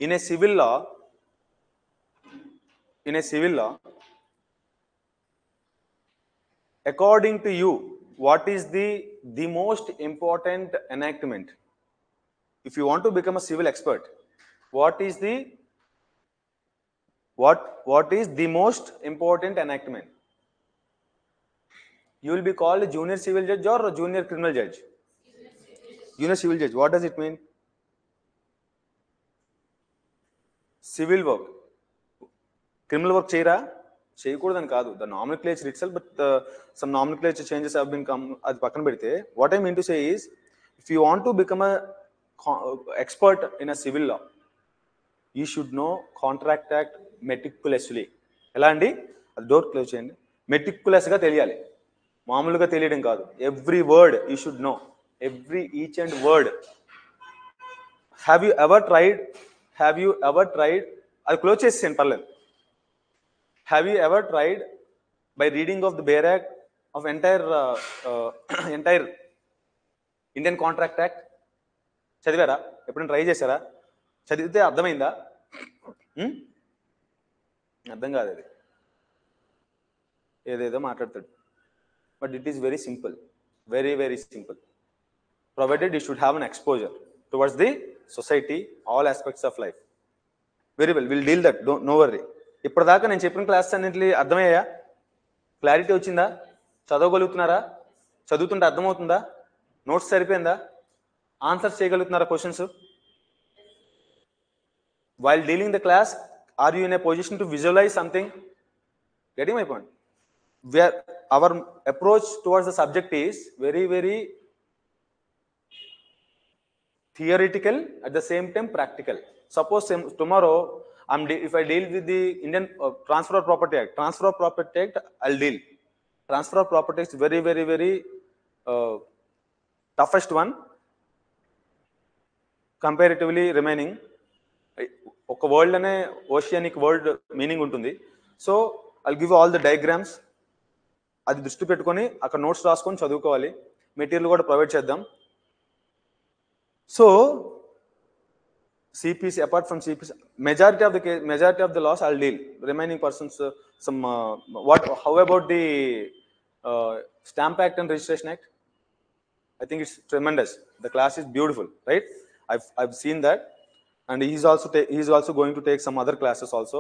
In a civil law, according to you, what is the most important enactment? If you want to become a civil expert, what is the most important enactment? You will be called a junior civil judge or a junior criminal judge? Junior civil judge. What does it mean? Civil work. Criminal work చేయరా? చేయకూడదని కాదు. The nomenclature itself, but some nomenclature changes have been come. అది పక్కన పెడితే, what I mean to say is, if you want to become a expert in a civil law, you should know Contract Act meticulously. ఎలా అండి? అది door close చేయండి. మెటిక్యులస్గా తెలియాలి, మామూలుగా తెలియడం కాదు. Every word you should know, each and word. Have you ever tried అది close చేసేయండి, పర్లేదు. Have you ever tried by reading of the bare act of entire Indian contract act? చదివారా? ఎప్పుడైనా ట్రై చేశారా? చదివితే అర్థమైందా? అర్థం కాదు, అది ఏదేదో మాట్లాడతాడు. But it is very simple, very very simple, provided you should have an exposure towards the society, all aspects of life. Very well, will deal that, no worry. ఇప్పటిదాకా నేను చెప్పిన క్లాస్ అన్నింటి అర్థమయ్యా? క్లారిటీ వచ్చిందా? చదవగలుగుతున్నారా? చదువుతుంటే అర్థమవుతుందా? నోట్స్ సరిపోయిందా? Answers చేయగలుగుతున్నారా questions? While dealing the class, are you in a position to visualize something? Getting my point? Our approach towards the subject is very, very theoretical, at the same time practical. Suppose tomorrow, if I deal with the Indian Transfer of Property Act, I'll deal. Transfer of Property Act is very, very, very toughest one, comparatively remaining. ఒక world అనే oceanic world meaning ఉంటుంది. So I'll give all the diagrams, అది దృష్టి పెట్టుకొని అక్కడ notes రాసుకొని చదువుకోవాలి. Material కూడా ప్రొవైడ్ చేద్దాం. So CPC, apart from CPC, majority of the laws I'll deal. Remaining persons some how about the stamp act and registration act? I think it's tremendous. The class is beautiful, right? I've seen that. And he is also going to take some other classes also.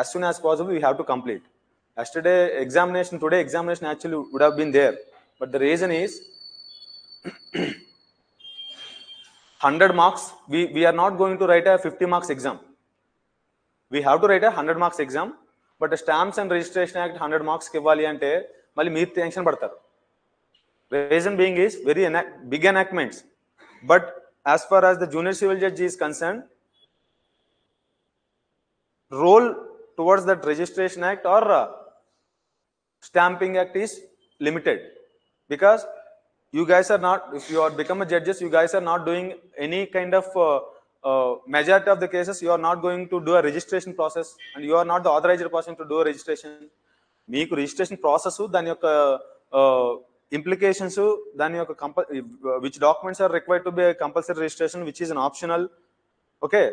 As soon as possible we have to complete. Today examination actually would have been there, but the reason is 100 marks. We are not going to write a 50 marks exam. We have to write a 100 marks exam, but the Stamps and Registration Act 100 marks కి ఇవ్వాలి అంటే మళ్ళీ మీరు tension పడతారు. Reason being is very big enactments, but as far as the junior civil judge is concerned, role towards that Registration Act or Stamping Act is limited, because you guys are not, if you are become a judges, you guys are not doing any kind of majority of the cases you are not going to do a registration process, and you are not the authorized person to do a registration. Meeku registration process, dani yokka implications, dani yokka which documents are required to be a compulsory registration, which is an optional. Okay.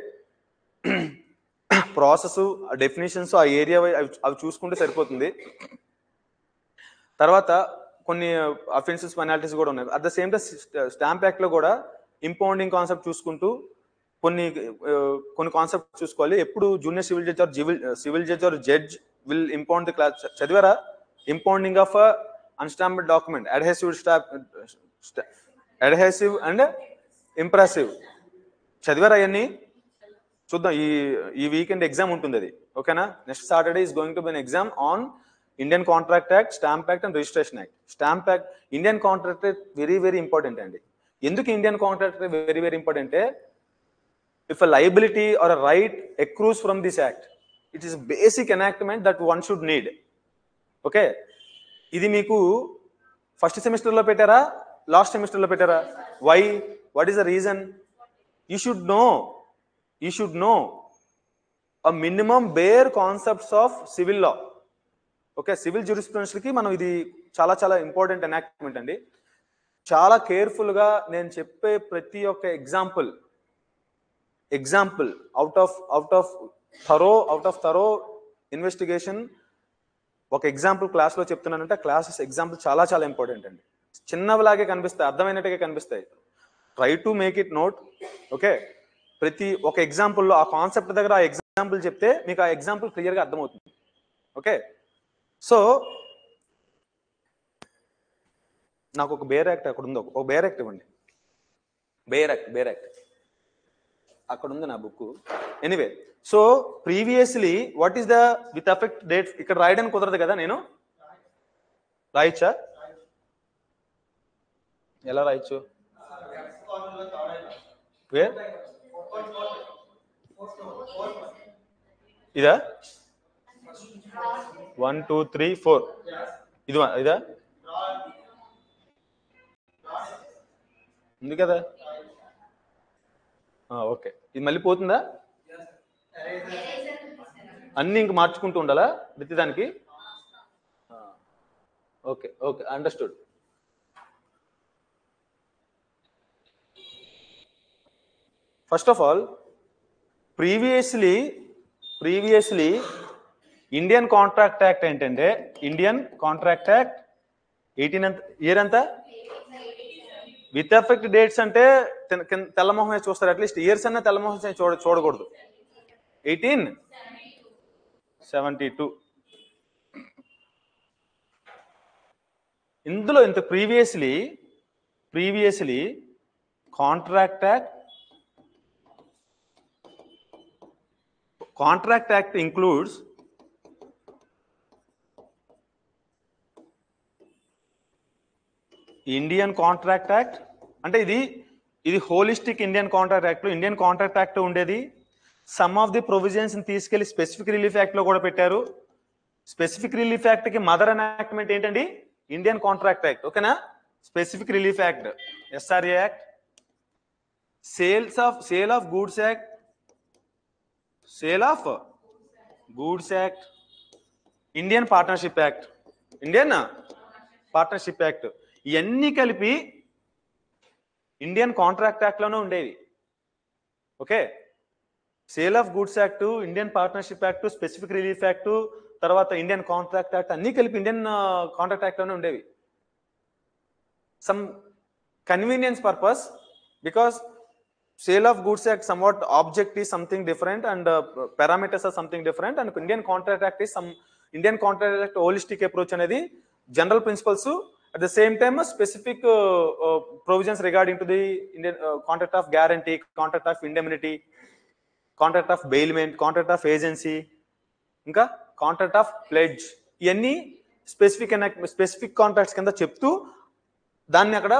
Process, definitions, ఆ area అవి చూసుకుంటే సరిపోతుంది. తర్వాత కొన్ని offences, penalties కూడా ఉన్నాయి. At the same time stamp యాక్ట్లో కూడా ఇంపౌండింగ్ కాన్సెప్ట్ చూసుకుంటూ కొన్ని కాన్సెప్ట్ చూసుకోవాలి. ఎప్పుడు junior civil judge or judge will impound the class. చదివారా? Impounding of unstamped document, adhesive and impressive. చదివారా అవన్నీ? చూద్దాం. ఈ వీకెండ్ ఎగ్జామ్ ఉంటుంది అది, ఓకేనా? Next Saturday is going to be an exam on Indian contract act, stamp act and registration act. Stamp act, Indian contract act very very important అండి. ఎందుకు Indian contract act very very important అంటే, if a liability or a right accrues from this act, it is basic enactment that one should need. Okay, ఇది మీకు first సెమిస్టర్లో పెట్టారా, last సెమిస్టర్లో పెట్టారా? Why? What is the reason? You should know a minimum bare concepts of civil law. Okay, civil జ్యూరిస్ప్రుడెన్స్కి మనం ఇది చాలా చాలా ఇంపార్టెంట్ ఎనాక్ట్మెంట్ అండి. చాలా కేర్ఫుల్గా నేను చెప్పే ప్రతి ఒక్క example example out of thorough investigation ఒక ఎగ్జాంపుల్ క్లాస్లో చెప్తున్నానంటే క్లాసెస్ ఎగ్జాంపుల్ చాలా చాలా ఇంపార్టెంట్ అండి. చిన్నవిలాగే కనిపిస్తాయి, అర్థమైనట్టుగా కనిపిస్తాయి. Try to make it note. Okay, ప్రతి ఒక ఎగ్జాంపుల్లో ఆ కాన్సెప్ట్ దగ్గర ఆ ఎగ్జాంపుల్ చెప్తే మీకు ఆ ఎగ్జాంపుల్ క్లియర్గా అర్థమవుతుంది. ఓకే, సో నాకు ఒక బేర్ యాక్ట్ అక్కడ ఉంది, ఒక బేర్ యాక్ట్ ఇవ్వండి. బేర్ యాక్ట్ అక్కడ ఉంది నా book. Anyway, so previously what is the with effect date ఇక్కడ రాయడానికి కుదరదు కదా, నేను రాయచ్చా? ఎలా రాయచ్చు? ఇదా 1 2 3 4 ఇదా ఉంది కదా? ఓకే, ఇది మళ్ళీ పోతుందా? అన్ని ఇంక మార్చుకుంటూ ఉండాలా ప్రతిదానికి? Okay okay, understood. First of all previously Indian contract act ఏంటంటే, ఇండియన్ కాంట్రాక్ట్ యాక్ట్ 18 ఇయర్ అంతా విత్ ఎఫెక్ట్ డేట్స్ అంటే తెల్లమోహమే చూస్తారు, అట్లీస్ట్ ఇయర్స్ అన్న తెల్లమోహం చూడకూడదు. 1872 ఇందులో ఇంత previously contract act includes Indian contract act అంటే ఇది హోలిస్టిక్ ఇండియన్ కాంట్రాక్ట్ యాక్ట్ లో ఇండియన్ కాంట్రాక్ట్ యాక్ట్ ఉండేది. సమ్ ఆఫ్ ది ప్రొవిజన్స్ తీసుకెళ్లి స్పెసిఫిక్ రిలీఫ్ యాక్ట్ లో కూడా పెట్టారు. స్పెసిఫిక్ రిలీఫ్ యాక్ట్ కి మదర్ ఎనాక్ట్మెంట్ ఏంటండి? Indian contract act. ఓకేనా? Specific relief act, SRA act, sale of goods act, Indian partnership act, ఇవన్నీ కలిపి ఇండియన్ కాంట్రాక్ట్ యాక్ట్ లోనే ఉండేవి. Okay, sale of goods act, Indian partnership act, specific relief act, తర్వాత Indian contract act అన్ని కలిపి Indian contract act లోనే ఉండేవి. Some convenience purpose, because sale of goods act somewhat object is something different and parameters are something different, and Indian contract act is Indian contract act holistic approach అనేది general principles, at the same time specific provisions regarding to the Indian contract of guarantee, contract of indemnity, contract of bailment, contract of agency, ఇంకా contract of pledge, ఇవన్నీ specific contracts కింద చెప్తూ దాన్ని అక్కడ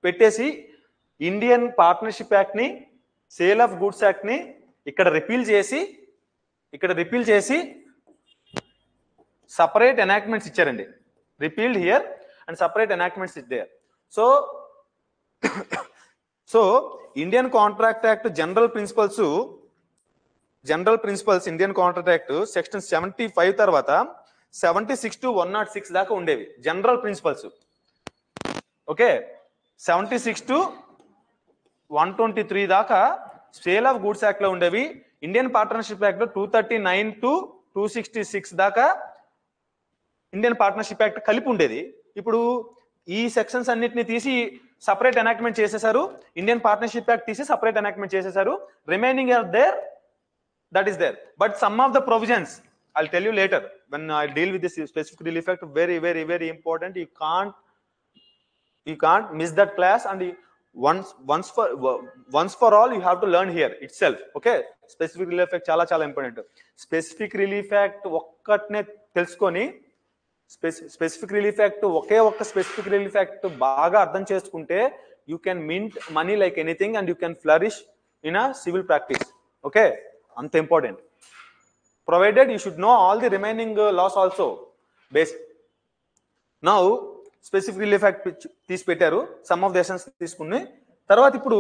పెట్టేసి Indian partnership act ని, sale of goods act ని ఇక్కడ రిపీల్ చేసి సపరేట్ ఎనాక్ట్మెంట్స్ ఇచ్చారండి. Repealed here and separate enactments is there. So Indian contract act general principles Indian contract act section 75 తర్వాత 76 to 106 దాకా ఉండేవి జనరల్ ప్రిన్సిపల్స్. ఓకే, 76 to 123 దాకా sale of goods act లో ఉండేవి. ఇండియన్ పార్ట్నర్షిప్ యాక్ట్ లో 239 to 266 దాకా Indian partnership act కలిపి ఉండేది. ఇప్పుడు ఈ సెక్షన్స్ అన్నిటిని తీసి సపరేట్ ఎనాక్ట్మెంట్ చేసేసారు. ఇండియన్ పార్ట్నర్షిప్ యాక్ట్ తీసి సపరేట్ ఎనాక్ట్మెంట్ చేసేసారు. Remaining are there, that is there, but some of the provisions I'll tell you later when I deal with this specific relief act. Very very very important. You can't miss that class, and once for all you have to learn here itself. Okay, specific relief act చాలా చాలా important. Specific relief act ఒక్కటనే తెలుసుకొని specific relief act ఒక్క specific relief act బాగా అర్థం చేసుకుంటే you can mint money like anything and you can flourish in a civil practice. Okay, అంత important. Provided you should know all the remaining laws also. Now specific relief act తీసి పెట్టారు, some of the essence తీసుకుని తర్వాత ఇప్పుడు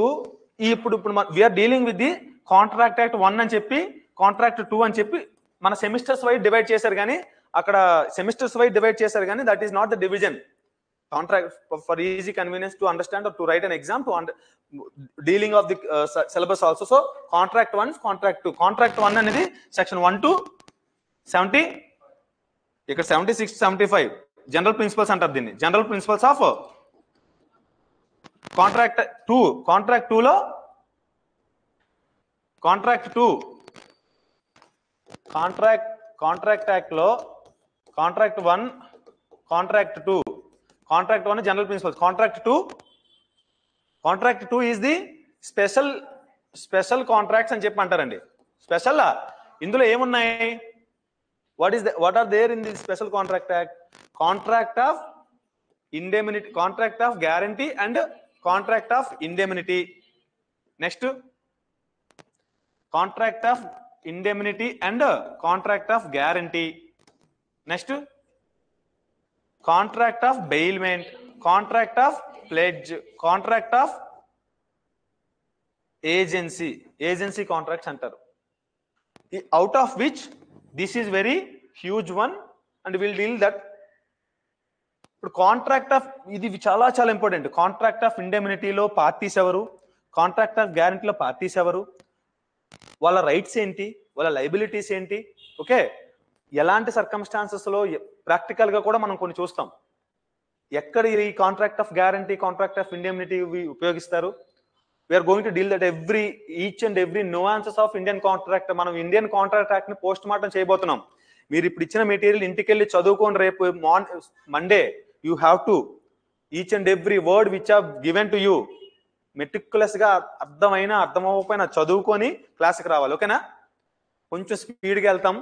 we are dealing with the contract act 1 అని చెప్పి, contract 2 అని చెప్పి మన సెమిస్టర్స్ వైడ్ డివైడ్ చేశారు. కానీ అక్కడ సెమిస్టర్స్ వైడ్ డివైడ్ చేశారు కానీ that is not the division. Contract for easy convenience to understand or to write an exam to dealing of the syllabus also. So contract 1, contract 2. Contract 1 అనేది section 1 to 70, ఇక్కడ 76 75 general principles అంటారు దీన్ని. General principles of contract 2. Contract 2 లో contract act లో contract 1, contract 2. Contract 1 general principles. Contract 2 is the special contracts అని చెప్పి అంటారండి. Special ఇందులో ఏమున్నాయి? what are there in the special contract act? Contract of indemnity, contract of guarantee and contract of indemnity. Next, contract of indemnity and contract of guarantee. Next, contract of bailment, contract of pledge, contract of agency contracts antaru. Out of which this is very huge one and we'll deal that. ఇప్పుడు contract of ఇది చాలా చాలా important. Contract of ఇండెమినిటీలో parties ఎవరు, contract of గ్యారంటీలో parties ఎవరు, వాళ్ళ rights ఏంటి, వాళ్ళ liabilities ఏంటి, ఓకే, ఎలాంటి సర్కమ్స్టాన్సెస్లో ప్రాక్టికల్గా కూడా మనం కొన్ని చూస్తాం. ఎక్కడ ఈ contract of guarantee, contract of indemnity ఉపయోగిస్తారు. We are going to deal that each and every nuances of Indian contract. మనం ఇండియన్ కాంట్రాక్ట్ యాక్ట్ ని పోస్ట్ మార్టం చేయబోతున్నాం. మీరు ఇప్పుడు ఇచ్చిన మెటీరియల్ ఇంటికి వెళ్ళి చదువుకోండి. రేపు Monday you have to each and every word which are given to you meticulous గా అర్థమవ్వకపోయినా చదువుకొని క్లాస్కి రావాలి. ఓకేనా? కొంచెం స్పీడ్గా వెళ్తాం.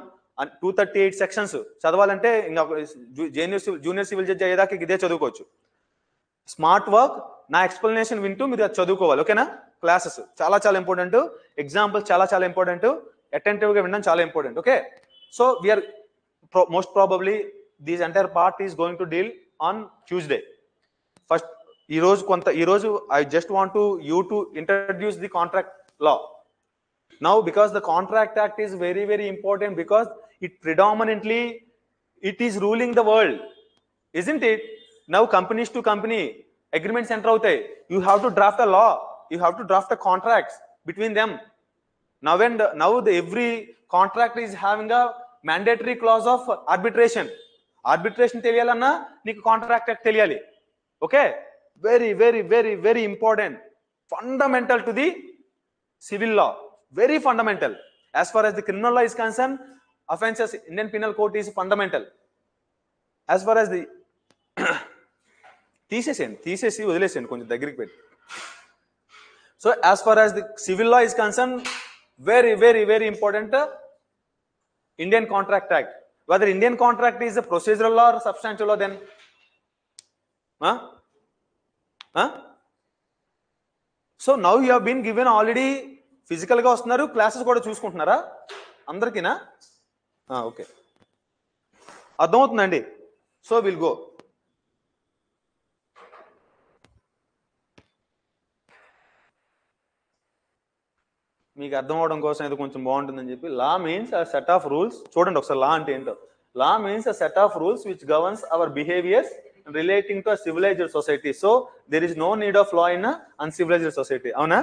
238 సెక్షన్స్ చదవాలంటే ఇంకా జూనియర్ సివిల్ జడ్జి అయ్యేదాకా ఇదే చదువుకోవచ్చు. స్మార్ట్ వర్క్, నా ఎక్స్ప్లెనేషన్ వింటూ మీరు అది చదువుకోవాలి. ఓకేనా? క్లాసెస్ చాలా చాలా ఇంపార్టెంట్, ఎగ్జాంపుల్స్ చాలా చాలా ఇంపార్టెంట్, అటెంటివ్ గా వినడం చాలా important. Okay, so we are most probably this entire part is going to deal on Tuesday. First ఈ రోజు I just want you to introduce the contract law. Now because the contract act is very very important because it predominantly it is ruling the world, isn't it? Now companies to company agreements enter avutayi. You have to draft a law, you have to draft a contracts between them. Now every contract is having a mandatory clause of arbitration. Arbitration తెలియాలన్నా నీకు contract act తెలియాలి. Okay, very very very very important, fundamental to the civil law, very fundamental. As far as the criminal law is concerned, offenses Indian penal code is fundamental. As far as the తీసేసి వదిలేసేయండి కొంచెం దగ్గరికి పెట్టి. So as far as the civil law is concerned, very very very important Indian Contract Act. Whether Indian contract is a procedural law or substantial law, then so now you have been given already physical గా వస్తున్నారు, classes కూడా చూసుకుంటున్నారా అందరికీనా? ఓకే, అర్థమవుతుందండి. So will go. మీకు అర్థం అవడం కోసం ఇది కొంచెం బాగుంటుందని చెప్పి, law means a set of rules. చూడండి ఒకసారి లా అంటే ఏంటో. Law means a set of rules which governs our behaviours relating to a civilised society. So there is no need of law in uncivilised society. అవునా?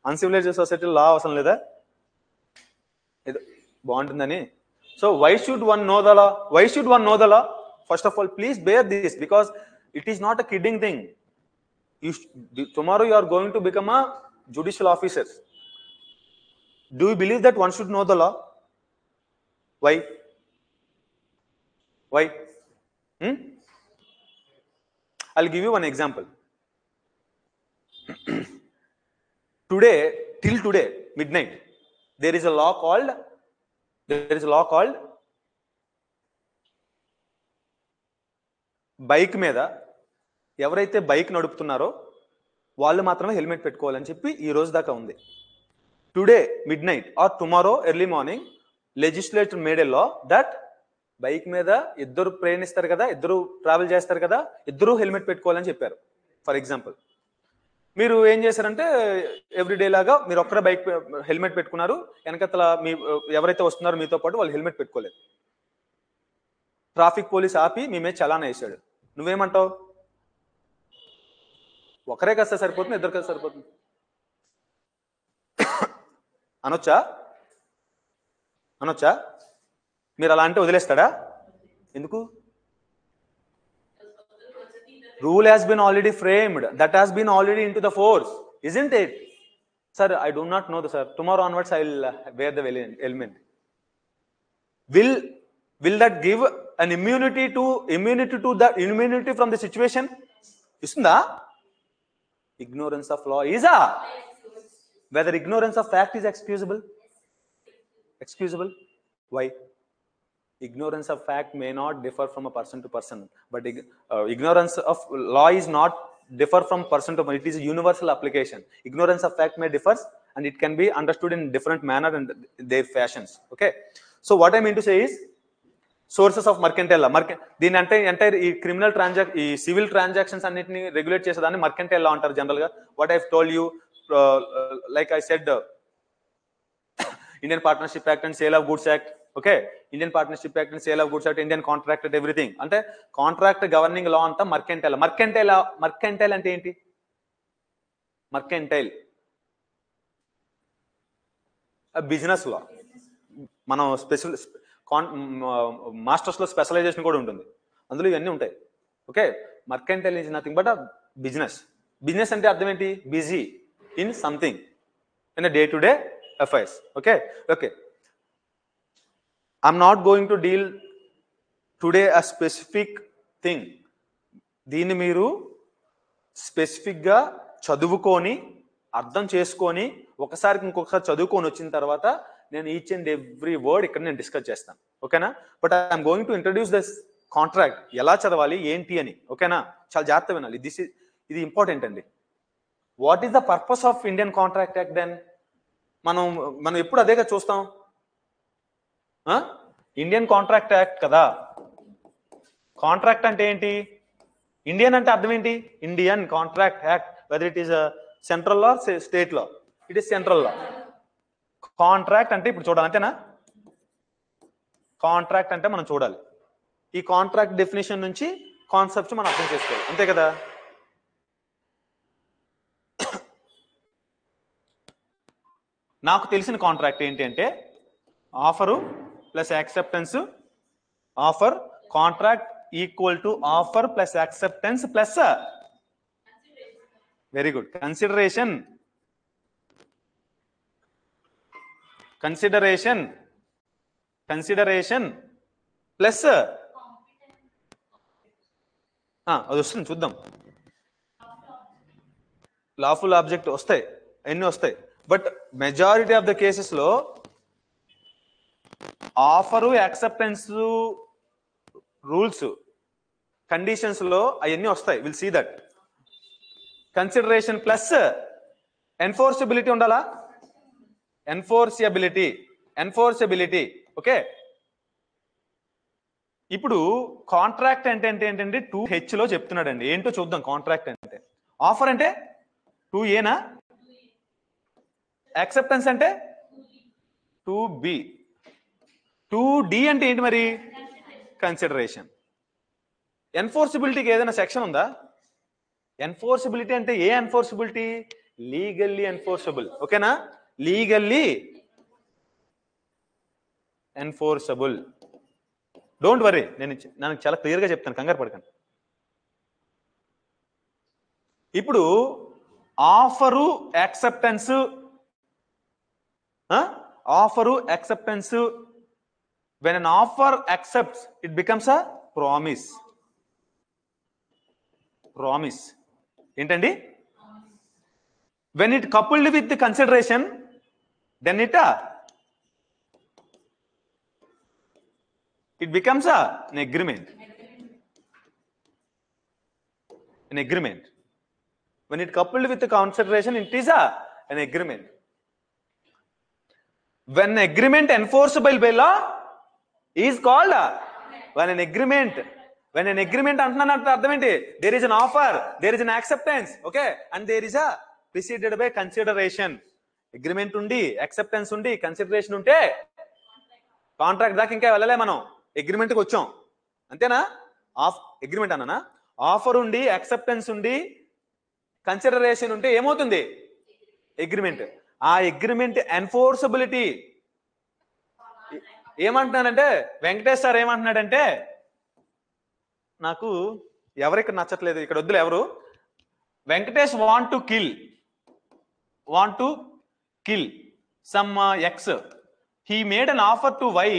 Uncivilised society law అవసరం లేదా? ఇది బాగుంటుందని. So why should one know the law? Why should one know the law? First of all please bear this because it is not a kidding thing. Tomorrow you are going to become a judicial officer. Do you believe that one should know the law? Why? I'll give you one example. Till today midnight there is a law called bike మీద ఎవరైతే bike నడుపుతున్నారో వాళ్ళు మాత్రమే helmet పెట్టుకోవాలని చెప్పి ఈ రోజు దాకా ఉంది. Today mid night or tomorrow early morning legislature made A law that bike మీద ఇద్దరు ప్రయాణిస్తారు కదా, ఇద్దరు ట్రావెల్ చేస్తారు కదా, ఇద్దరు హెల్మెట్ పెట్టుకోవాలని చెప్పారు. ఫర్ ఎగ్జాంపుల్ మీరు ఏం చేశారంటే ఎవ్రీడే లాగా మీరు ఒక్కరే బైక్ హెల్మెట్ పెట్టుకున్నారు, వెనకతల మీ ఎవరైతే వస్తున్నారో మీతో పాటు వాళ్ళు హెల్మెట్ పెట్టుకోలేదు. ట్రాఫిక్ పోలీస్ ఆపి మీ మీద చలానా వేసాడు. నువ్వేమంటావు? ఒకరే కస్తే సరిపోతుంది, ఇద్దరు కస్తే సరిపోతుంది అనొచ్చా? అనొచ్చా? మీరు అలా అంటే వదిలేస్తాడా? ఎందుకు? Rule has been already framed. That has been already into the force, isn't it? Sir, I do not know, sir. Tomorrow onwards, I will wear the element. Will that give an immunity from the situation? Isn't? Ignorance of law is whether ignorance of fact is excusable? Excusable? Why? Ignorance of fact may not differ from a person to person, but ignorance of law is not differ from person to person. It is a universal application. Ignorance of fact may differ, and it can be understood in different manner and their fashions. Okay, so what I mean to say is sources of mercantile law. దీని అంటే entire ఈ criminal ఈ civil transactions అన్నిటిని regulate చేసేదాన్ని mercantile లా అంటారు general గా. What I told you, like I said, Indian partnership act and sale of goods act. Okay, Indian partnership act and sale of goods act, Indian contract and everything. అంటే contract governing లా అంతా mercantile. Mercantile అంటే ఏంటి? Mercantile business లా. మనం masters లో specialisation కూడా ఉంటుంది, అందులో ఇవన్నీ ఉంటాయి. Okay, mercantile is nothing but business. Business అంటే అర్థం ఏంటి? Busy in something in day to day affairs. Okay okay, I'm not going to deal today a specific thing. దీన్ని మీరు స్పెసిఫిక్గా చదువుకొని అర్థం చేసుకొని ఒకసారికి ఇంకొకసారి చదువుకొని వచ్చిన తర్వాత నేను ఈచ్ అండ్ ఎవ్రీ వర్డ్ ఇక్కడ నేను డిస్కస్ చేస్తాను. ఓకేనా? But I'm going to introduce this contract, ఎలా చదవాలి ఏంటి అని. ఓకేనా? చాలా జాగ్రత్త వినాలి. ఇది ఇంపార్టెంట్ అండి. What is the purpose of Indian contract act then? మనం ఎప్పుడు అదేగా చూస్తాం. ఇండియన్ కాంట్రాక్ట్ యాక్ట్ కదా. కాంట్రాక్ట్ అంటే ఏంటి? ఇండియన్ అంటే అర్థం ఏంటి? Indian contract act, whether it is central law state law, it is central law. Contract అంటే ఇప్పుడు చూడాలి, అంతేనా? కాంట్రాక్ట్ అంటే మనం చూడాలి. ఈ కాంట్రాక్ట్ డెఫినేషన్ నుంచి కాన్సెప్ట్స్ మనం అర్థం చేసుకోవాలి, అంతే కదా? నాకు తెలిసిన కాంట్రాక్ట్ ఏంటి అంటే offer plus acceptance, offer contract equal to offer plus acceptance plus very good consideration. Consideration plus అది వస్తుంది చూద్దాం. లాఫుల్ ఆబ్జెక్ట్ వస్తాయి, ఎన్ని వస్తాయి, but majority of the cases లో ఆఫరు యాక్సెప్టెన్స్ రూల్స్ కండిషన్స్ లో అవన్నీ వస్తాయి. Will see that. Consideration plus enforceability ఉండాలా? ఎన్ఫోర్సబిలిటీ. ఓకే, ఇప్పుడు కాంట్రాక్ట్ అంటే ఏంటంటే 2H లో చెప్తున్నాడండి. ఏంటో చూద్దాం. కాంట్రాక్ట్ అంటే ఆఫర్ అంటే 2A, యాక్సెప్టెన్స్ అంటే 2B, 2D అంటే ఏంటి మరి? కన్సిడరేషన్. ఎన్ఫోర్సిబిలిటీకి ఏదైనా సెక్షన్ ఉందా? ఎన్ఫోర్సిబిలిటీ అంటే ఏ ఎన్ఫోర్సిబిలిటీ? Legally enforceable. ఓకేనా? Legally enforceable. డోంట్ వరీ, నేను చాలా క్లియర్గా చెప్తాను, కంగారు పడకండి. ఇప్పుడు offer acceptance, when an offer accepts, it becomes a promise. ఏంటండి? When it coupled with the consideration, then it becomes an agreement. When it coupled with the consideration, it is an agreement. When agreement enforceable by law is called when an agreement అంటున్నానంటే అర్థం ఏంటి? there is an offer, there is an acceptance, okay, and there is a preceded by consideration. Agreement ఉండి, acceptance ఉండి, consideration ఉంటే contract దాకా ఇంకా వెళ్ళలే, మనం అగ్రిమెంట్కి వచ్చాం, అంతేనా? అగ్రిమెంట్ అన్నానా? ఆఫర్ ఉండి, యాక్సెప్టెన్స్ ఉండి, కన్సిడరేషన్ ఉంటే ఏమవుతుంది? అగ్రిమెంట్. ఆ అగ్రిమెంట్ ఎన్ఫోర్సబిలిటీ ఏమంటున్నానంటే, వెంకటేష్ సార్ ఏమంటున్నాడంటే, నాకు ఎవరికి నచ్చట్లేదు ఇక్కడ వద్దులు ఎవరు, Venkatesh want to kill some X, he made an offer to Y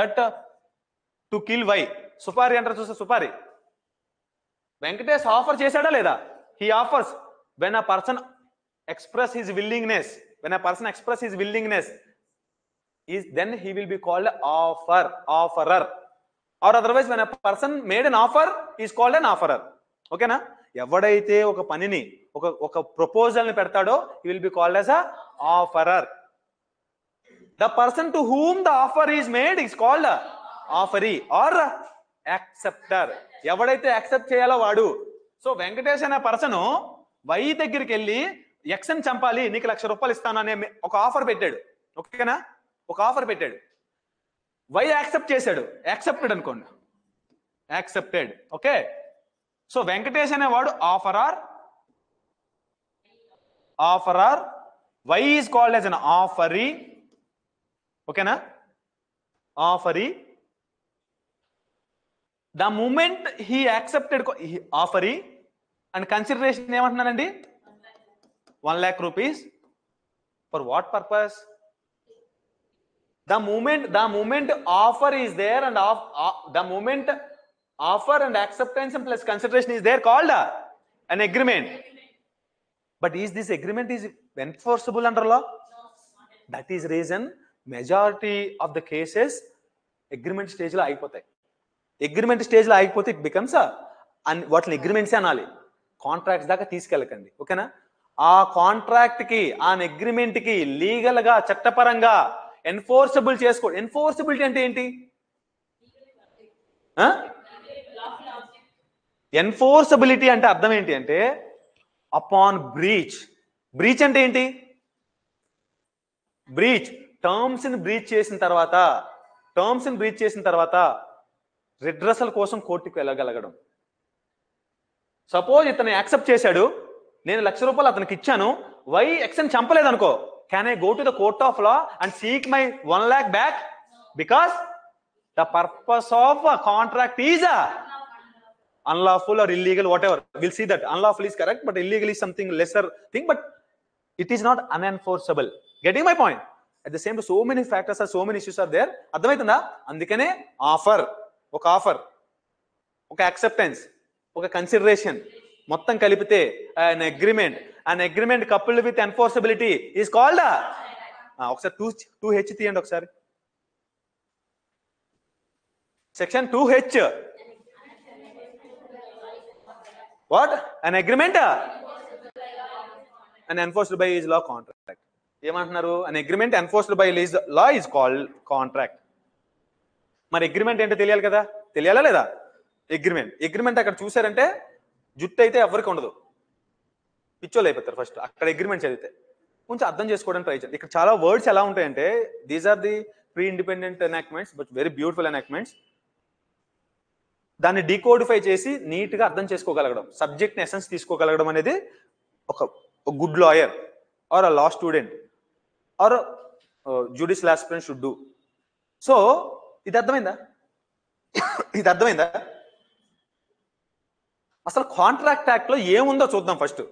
that to kill Y. సుపారి అంటారు చూసా, సుపారి. వెంకటేష్ ఆఫర్ చేశాడా లేదా? He offers when a person express his willingness, when a person express his willingness is, then he will be called offerer, or otherwise when a person made an offer is called an offerer. Okay na? ఎవడైతే ఒక పనిని ఒక proposal ని పెడతాడో he will be called as a offerer. The person to whom the offer is made is called offeree or acceptor. ఎవడైతే accept చేయాలో వాడు. So Venkatesh అనే person Y దగ్గరికి వెళ్ళి ఎక్స్ అని చంపాలి, నీకు ₹1,00,000 ఇస్తాను అనే ఒక ఆఫర్ పెట్టాడు. ఓకేనా? ఒక ఆఫర్ పెట్టాడు. వై యాక్సెప్ట్ చేశాడు, యాక్సెప్టెడ్ అనుకోండి, యాక్సెప్టెడ్. ఓకే. సో వెంకటేష్ అనేవాడు offeror, Y is called as an offeree. ఓకేనా? Offeree. The moment he accepted offeree and consideration ఏమంటున్నానండి? ₹1,00,000. For what purpose? The moment offer is there and the moment offer and acceptance and plus consideration is there, called an agreement. But is this agreement is enforceable under law? That is reason majority of the cases agreement stage lo agipotayi. Agreement stage lo agipothe it becomes వాటిని agreements అనాలి, contracts దాకా తీసుకెళ్ళకండి. ఓకేనా? ఆ contract కి, ఆ agreement కి legal గా, చట్టపరంగా ఎన్ఫోర్సబుల్ చేసుకోండి. ఎన్ఫోర్సబిలిటీ అంటే ఏంటి? ఎన్ఫోర్సబిలిటీ అంటే అర్థం ఏంటి అంటే, అపాన్ బ్రీచ్ అంటే ఏంటి? బ్రీచ్ టర్మ్స్ ని బ్రీచ్ చేసిన తర్వాత రిడ్రసల్ కోసం కోర్టుకు వెళ్ళగలగడం. సపోజ్ ఇతను యాక్సెప్ట్ చేశాడు, నేను ₹1,00,000 అతనికి ఇచ్చాను, వై ఎక్స్ అని చంపలేదు అనుకో, can I go to the court of law and seek my 1,00,000 back? Because the purpose of contract is unlawful or illegal, whatever. We'll see that unlawful is correct, but illegal is something lesser thing, but it is not unenforceable. Getting my point? At the same time, so many factors are, so many issues are there. అర్థమవుతుందా? అందుకనే offer, ఒక acceptance, ఒక consideration మొత్తం కలిపితే an agreement coupled with enforceability is called ఒకసారి 2H తీయండి ఒకసారి. Section 2H. What? An agreement and enforced by is law, contract. ఏమంటున్నారు? an agreement enforced by law is called contract. మరి అగ్రిమెంట్ ఏంటో తెలియాలి కదా, తెలియాలా లేదా? అగ్రిమెంట్ అక్కడ చూసారంటే జుట్టు అయితే ఎవరికి ఉండదు, పిచ్చోళ్ళు అయిపోతారు ఫస్ట్ అక్కడ అగ్రిమెంట్ చదివితే. కొంచెం అర్థం చేసుకోవడానికి ట్రై చేయండి. ఇక్కడ చాలా వర్డ్స్ ఎలా ఉంటాయంటే, these are the pre independent enactments, but very beautiful enactments. దాన్ని డీకోడిఫై చేసి నీట్ గా అర్థం చేసుకోగలగడం, సబ్జెక్ట్ ఎసెన్స్ తీసుకోగలగడం అనేది ఒక good lawyer or a law student or judicial aspirant should do. So ఇది అర్థమైందా? అసలు కాంట్రాక్ట్ యాక్ట్ లో ఏముందో చూద్దాం. ఫస్ట్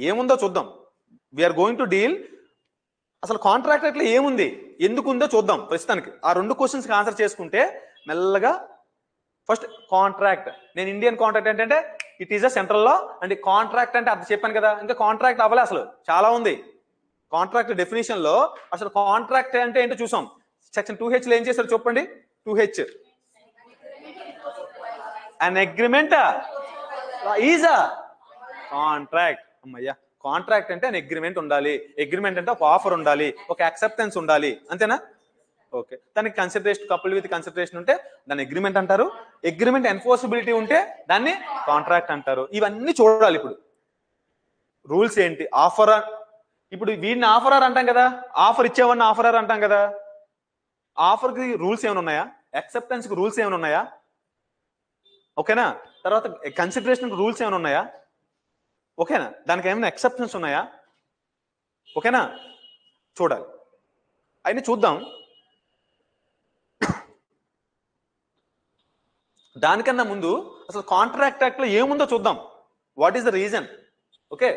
ఏముందో చూద్దాం. వీఆర్ గోయింగ్ టు డీల్ అసలు కాంట్రాక్ట్ యాక్ట్ లో ఏముంది, ఎందుకుందో చూద్దాం ప్రస్తుతానికి. ఆ 2 క్వశ్చన్స్ ఆన్సర్ చేసుకుంటే మెల్లగా. First contract. నేను ఇండియన్ కాంట్రాక్ట్ అంటే it is a central law and contract అంటే అది చెప్పాను కదా, ఇంకా కాంట్రాక్ట్ అవ్వలే, అసలు చాలా ఉంది. కాంట్రాక్ట్ డెఫినేషన్ లో అసలు కాంట్రాక్ట్ అంటే ఏంటో చూసాం. సెక్షన్ 2H లో ఏం చేశారు చెప్పండి. 2H an agreement is a contract. అమ్మయ్యా, కాంట్రాక్ట్ అంటే an agreement ఉండాలి, అగ్రిమెంట్ అంటే ఒక ఆఫర్ ఉండాలి, ఒక యాక్సెప్టెన్స్ ఉండాలి, అంతేనా? ఓకే. దానికి కన్సిడరేషన్, కపుల్డ్ విత్ కన్సిడరేషన్ ఉంటే దాన్ని అగ్రిమెంట్ అంటారు. అగ్రిమెంట్ ఎన్ఫోర్సబిలిటీ ఉంటే దాన్ని కాంట్రాక్ట్ అంటారు. ఇవన్నీ చూడాలి. ఇప్పుడు రూల్స్ ఏంటి? ఆఫర్, ఇప్పుడు వీడిని ఆఫరర్ అంటాం కదా, ఆఫర్ ఇచ్చేవాడిని ఆఫరర్ అంటాం కదా. ఆఫర్ కి రూల్స్ ఏమైనా ఉన్నాయా? యాక్సెప్టెన్స్ కి రూల్స్ ఏమైనా ఉన్నాయా? ఓకేనా? తర్వాత కన్సిడరేషన్ రూల్స్ ఏమైనా ఉన్నాయా? ఓకేనా? దానికి ఏమైనా ఎక్సెప్షన్స్ ఉన్నాయా? ఓకేనా? చూడాలి. అయినా చూద్దాం. దానికన్నా ముందు అసలు కాంట్రాక్ట్ యాక్ట్ లో ఏముందో చూద్దాం. What is the reason? Okay,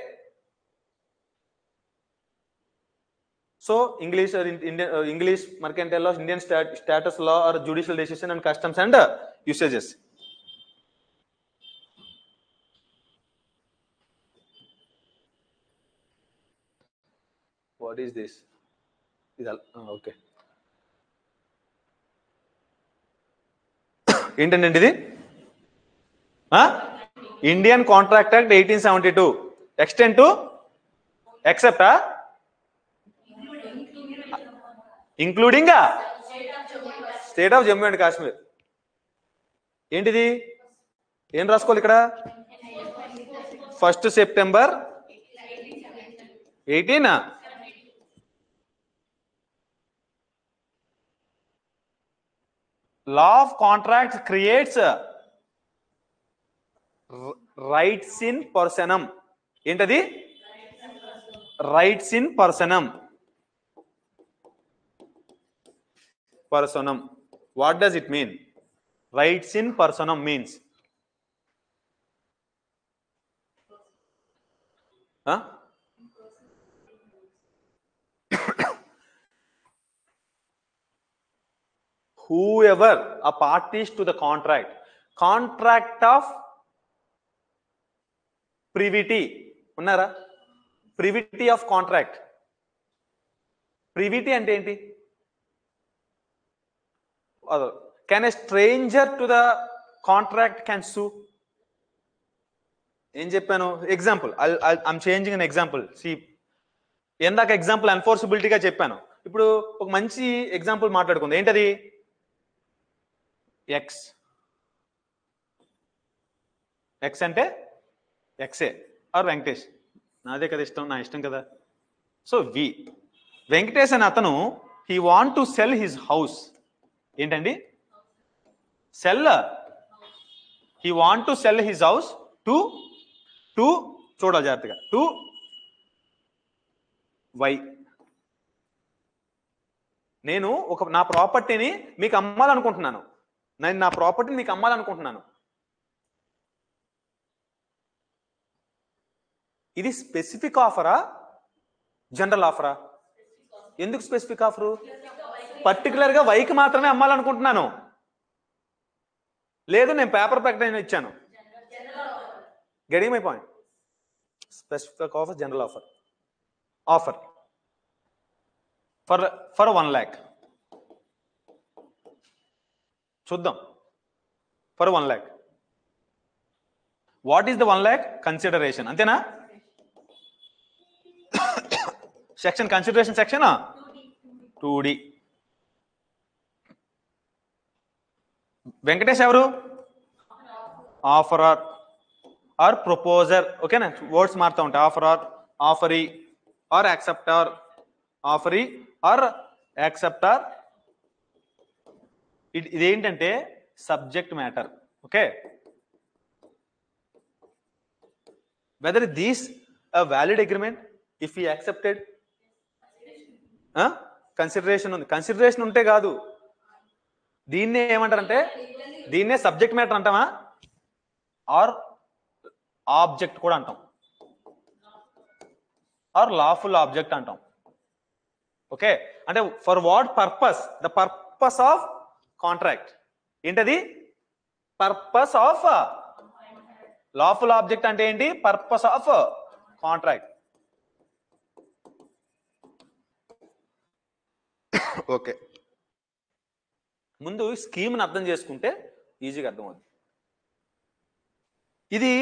so English mercantile law, Indian status law or judicial decision and customs and usages. What is this? ఇది ఓకే, ఏంటండి ఇది? Indian contract act 1872 extend to except including state of Jammu and Kashmir. ఏంటిది? ఏం రాసుకోవాలి ఇక్కడ? 1 September 18 law of contracts creates rights in personam. ఏంటది? Rights in personam. Personam. What does it mean? Rights in personam means whoever a parties to the contract of privity. ఉన్నారా? Privity of contract. Privity అంటే ఏంటి? Can a stranger to the contract can sue? ఏం చెప్పాను? Example, I'm changing an example. C, ఎందాక example ఎన్ఫోర్సబిలిటీగా చెప్పాను. ఇప్పుడు ఒక మంచి ఎగ్జాంపుల్ మాట్లాడుకుందాం. ఏంటది? ఎక్స్. ఎక్స్ అంటే ఎక్సే ఆర్ వెంకటేష్. నాదే కదా ఇష్టం, నా ఇష్టం కదా. సో వి వెంకటేష్ అని అతను he want to sell his house. ఏంటండి? Sell. He want to sell his house to చూడాలి జాగ్రత్తగా, టు వై. నేను నా ప్రాపర్టీని మీకు అమ్మాలనుకుంటున్నాను. నేను నా ప్రాపర్టీని మీకు అమ్మాలనుకుంటున్నాను. ఇది స్పెసిఫిక్ ఆఫరా, జనరల్ ఆఫరా? ఎందుకు స్పెసిఫిక్ ఆఫరు? పర్టికులర్ గా వైకి మాత్రమే అమ్మాలనుకుంటున్నాను. లేదు, నేను పేపర్ ప్రకటన ఇచ్చాను. Getting my point? Specific offer, general offer. Offer for 1 lakh. చూద్దాం. For 1 lakh. What is the 1 lakh? Consideration. అంతేనా? Section consideration section 2D. Venkatesh ఎవరు? Offeror or proposer. ఓకేనా? వర్డ్స్ మారుతూ ఉంటాయి. Offeror, offeree or acceptor, offeree or acceptor. ఇదేంటంటే subject matter. Okay, whether this a valid agreement if he accepted? Consideration ఉంది. Consideration ఉంటే కాదు, దీన్నే ఏమంటారంటే, దీన్నే సబ్జెక్ట్ మ్యాటర్ అంటామా, ఆర్ ఆబ్జెక్ట్ కూడా అంటాం, ఆర్ లాఫుల్ ఆబ్జెక్ట్ అంటాం. ఓకే, అంటే for what purpose? The purpose of contract. ఏంటది? Purpose of. లాఫుల్ ఆబ్జెక్ట్ అంటే ఏంటి? Purpose of contract. ఓకే, ముందు స్కీమ్ని అర్థం చేసుకుంటే ఈజీగా అర్థమవుతుంది. ఇది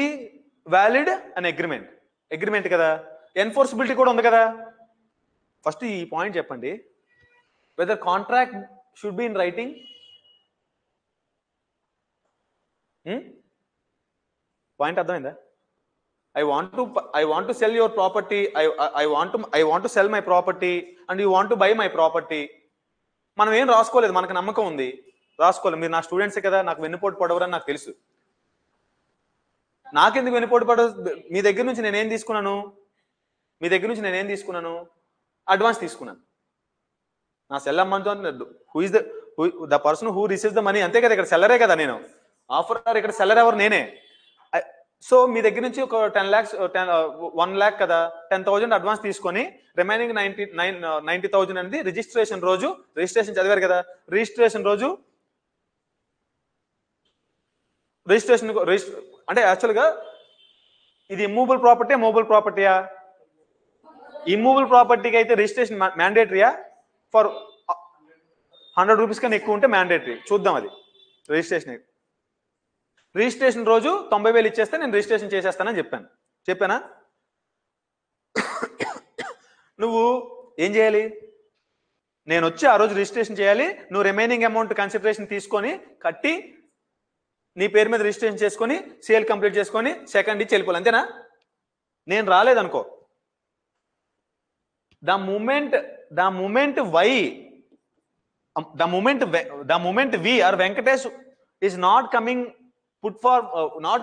వ్యాలిడ్ అండ్ అగ్రిమెంట్ కదా, ఎన్ఫోర్సబిలిటీ కూడా ఉంది కదా. ఫస్ట్ ఈ పాయింట్ చెప్పండి, whether contract should be in writing. Point అర్థమైందా? I want to sell your property. I want to sell my property and you want to buy my property. మనం ఏం రాసుకోలేదు, మనకు నమ్మకం ఉంది, రాసుకోలేదు. మీరు నా స్టూడెంట్సే కదా, నాకు వెన్నుపోటు పడవరని నాకు తెలుసు. నాకెందుకు వెనుపోటు పడ మీ దగ్గర నుంచి నేనేం తీసుకున్నాను అడ్వాన్స్ తీసుకున్నాను. నా cell amount who is the person who receives the money, అంతే కదా, ఇక్కడ సెల్లరే కదా నేను, ఆఫర్ ఇక్కడ సెల్లర్ ఎవరు, నేనే. సో మీ దగ్గర నుంచి ఒక 10 lakhs 1 lakh కదా, 10,000 అడ్వాన్స్ తీసుకొని రిమైనింగ్ 90,000 అనేది రిజిస్ట్రేషన్ రోజు, రిజిస్ట్రేషన్ చదివారు కదా, రిజిస్ట్రేషన్ అంటే యాక్చువల్గా ఇది ఇమ్మూవబుల్ ప్రాపర్టీ, మూవబుల్ ప్రాపర్టీయా? ఇమ్మూవబుల్ ప్రాపర్టీకి అయితే రిజిస్ట్రేషన్ మ్యాండేటరీయా? ఫర్ 100 rupees కన్నా ఎక్కువ ఉంటే మ్యాండేటరీ. చూద్దాం అది రిజిస్ట్రేషన్ రోజు 90,000 ఇచ్చేస్తే నేను రిజిస్ట్రేషన్ చేసేస్తానని చెప్పానా? నువ్వు ఏం చేయాలి? నేను వచ్చి ఆ రోజు రిజిస్ట్రేషన్ చేయాలి, నువ్వు రిమైనింగ్ అమౌంట్ కన్సిడరేషన్ తీసుకొని కట్టి నీ పేరు మీద రిజిస్ట్రేషన్ చేసుకొని సేల్ కంప్లీట్ చేసుకొని సెకండ్ ఇచ్చి వెళ్ళిపోవాలి, అంతేనా? నేను రాలేదనుకో, the moment we are Venkatesh is not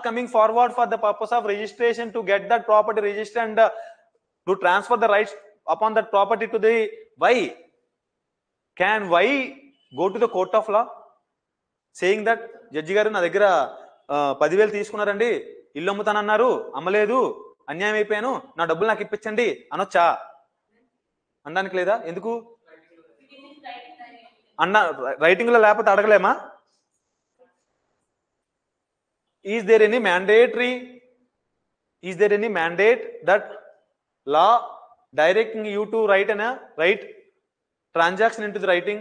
coming forward for the purpose of registration to get that property registered and to transfer the rights upon that property to the Y. Can Y go to the court of law saying that judge గారు నా దగ్గర 10,000 తీసుకున్నారండి, ఇల్లు అమ్ముతానన్నారు, అమ్మలేదు, అన్యాయం అయిపోయాను, నా డబ్బులు నాకు ఇప్పించండి అనొచ్చా? అనడానికి లేదా? ఎందుకు రైటింగ్ లో లేకపోతే అడగలేమా? Is there any mandate that law directing you to write transaction into the writing?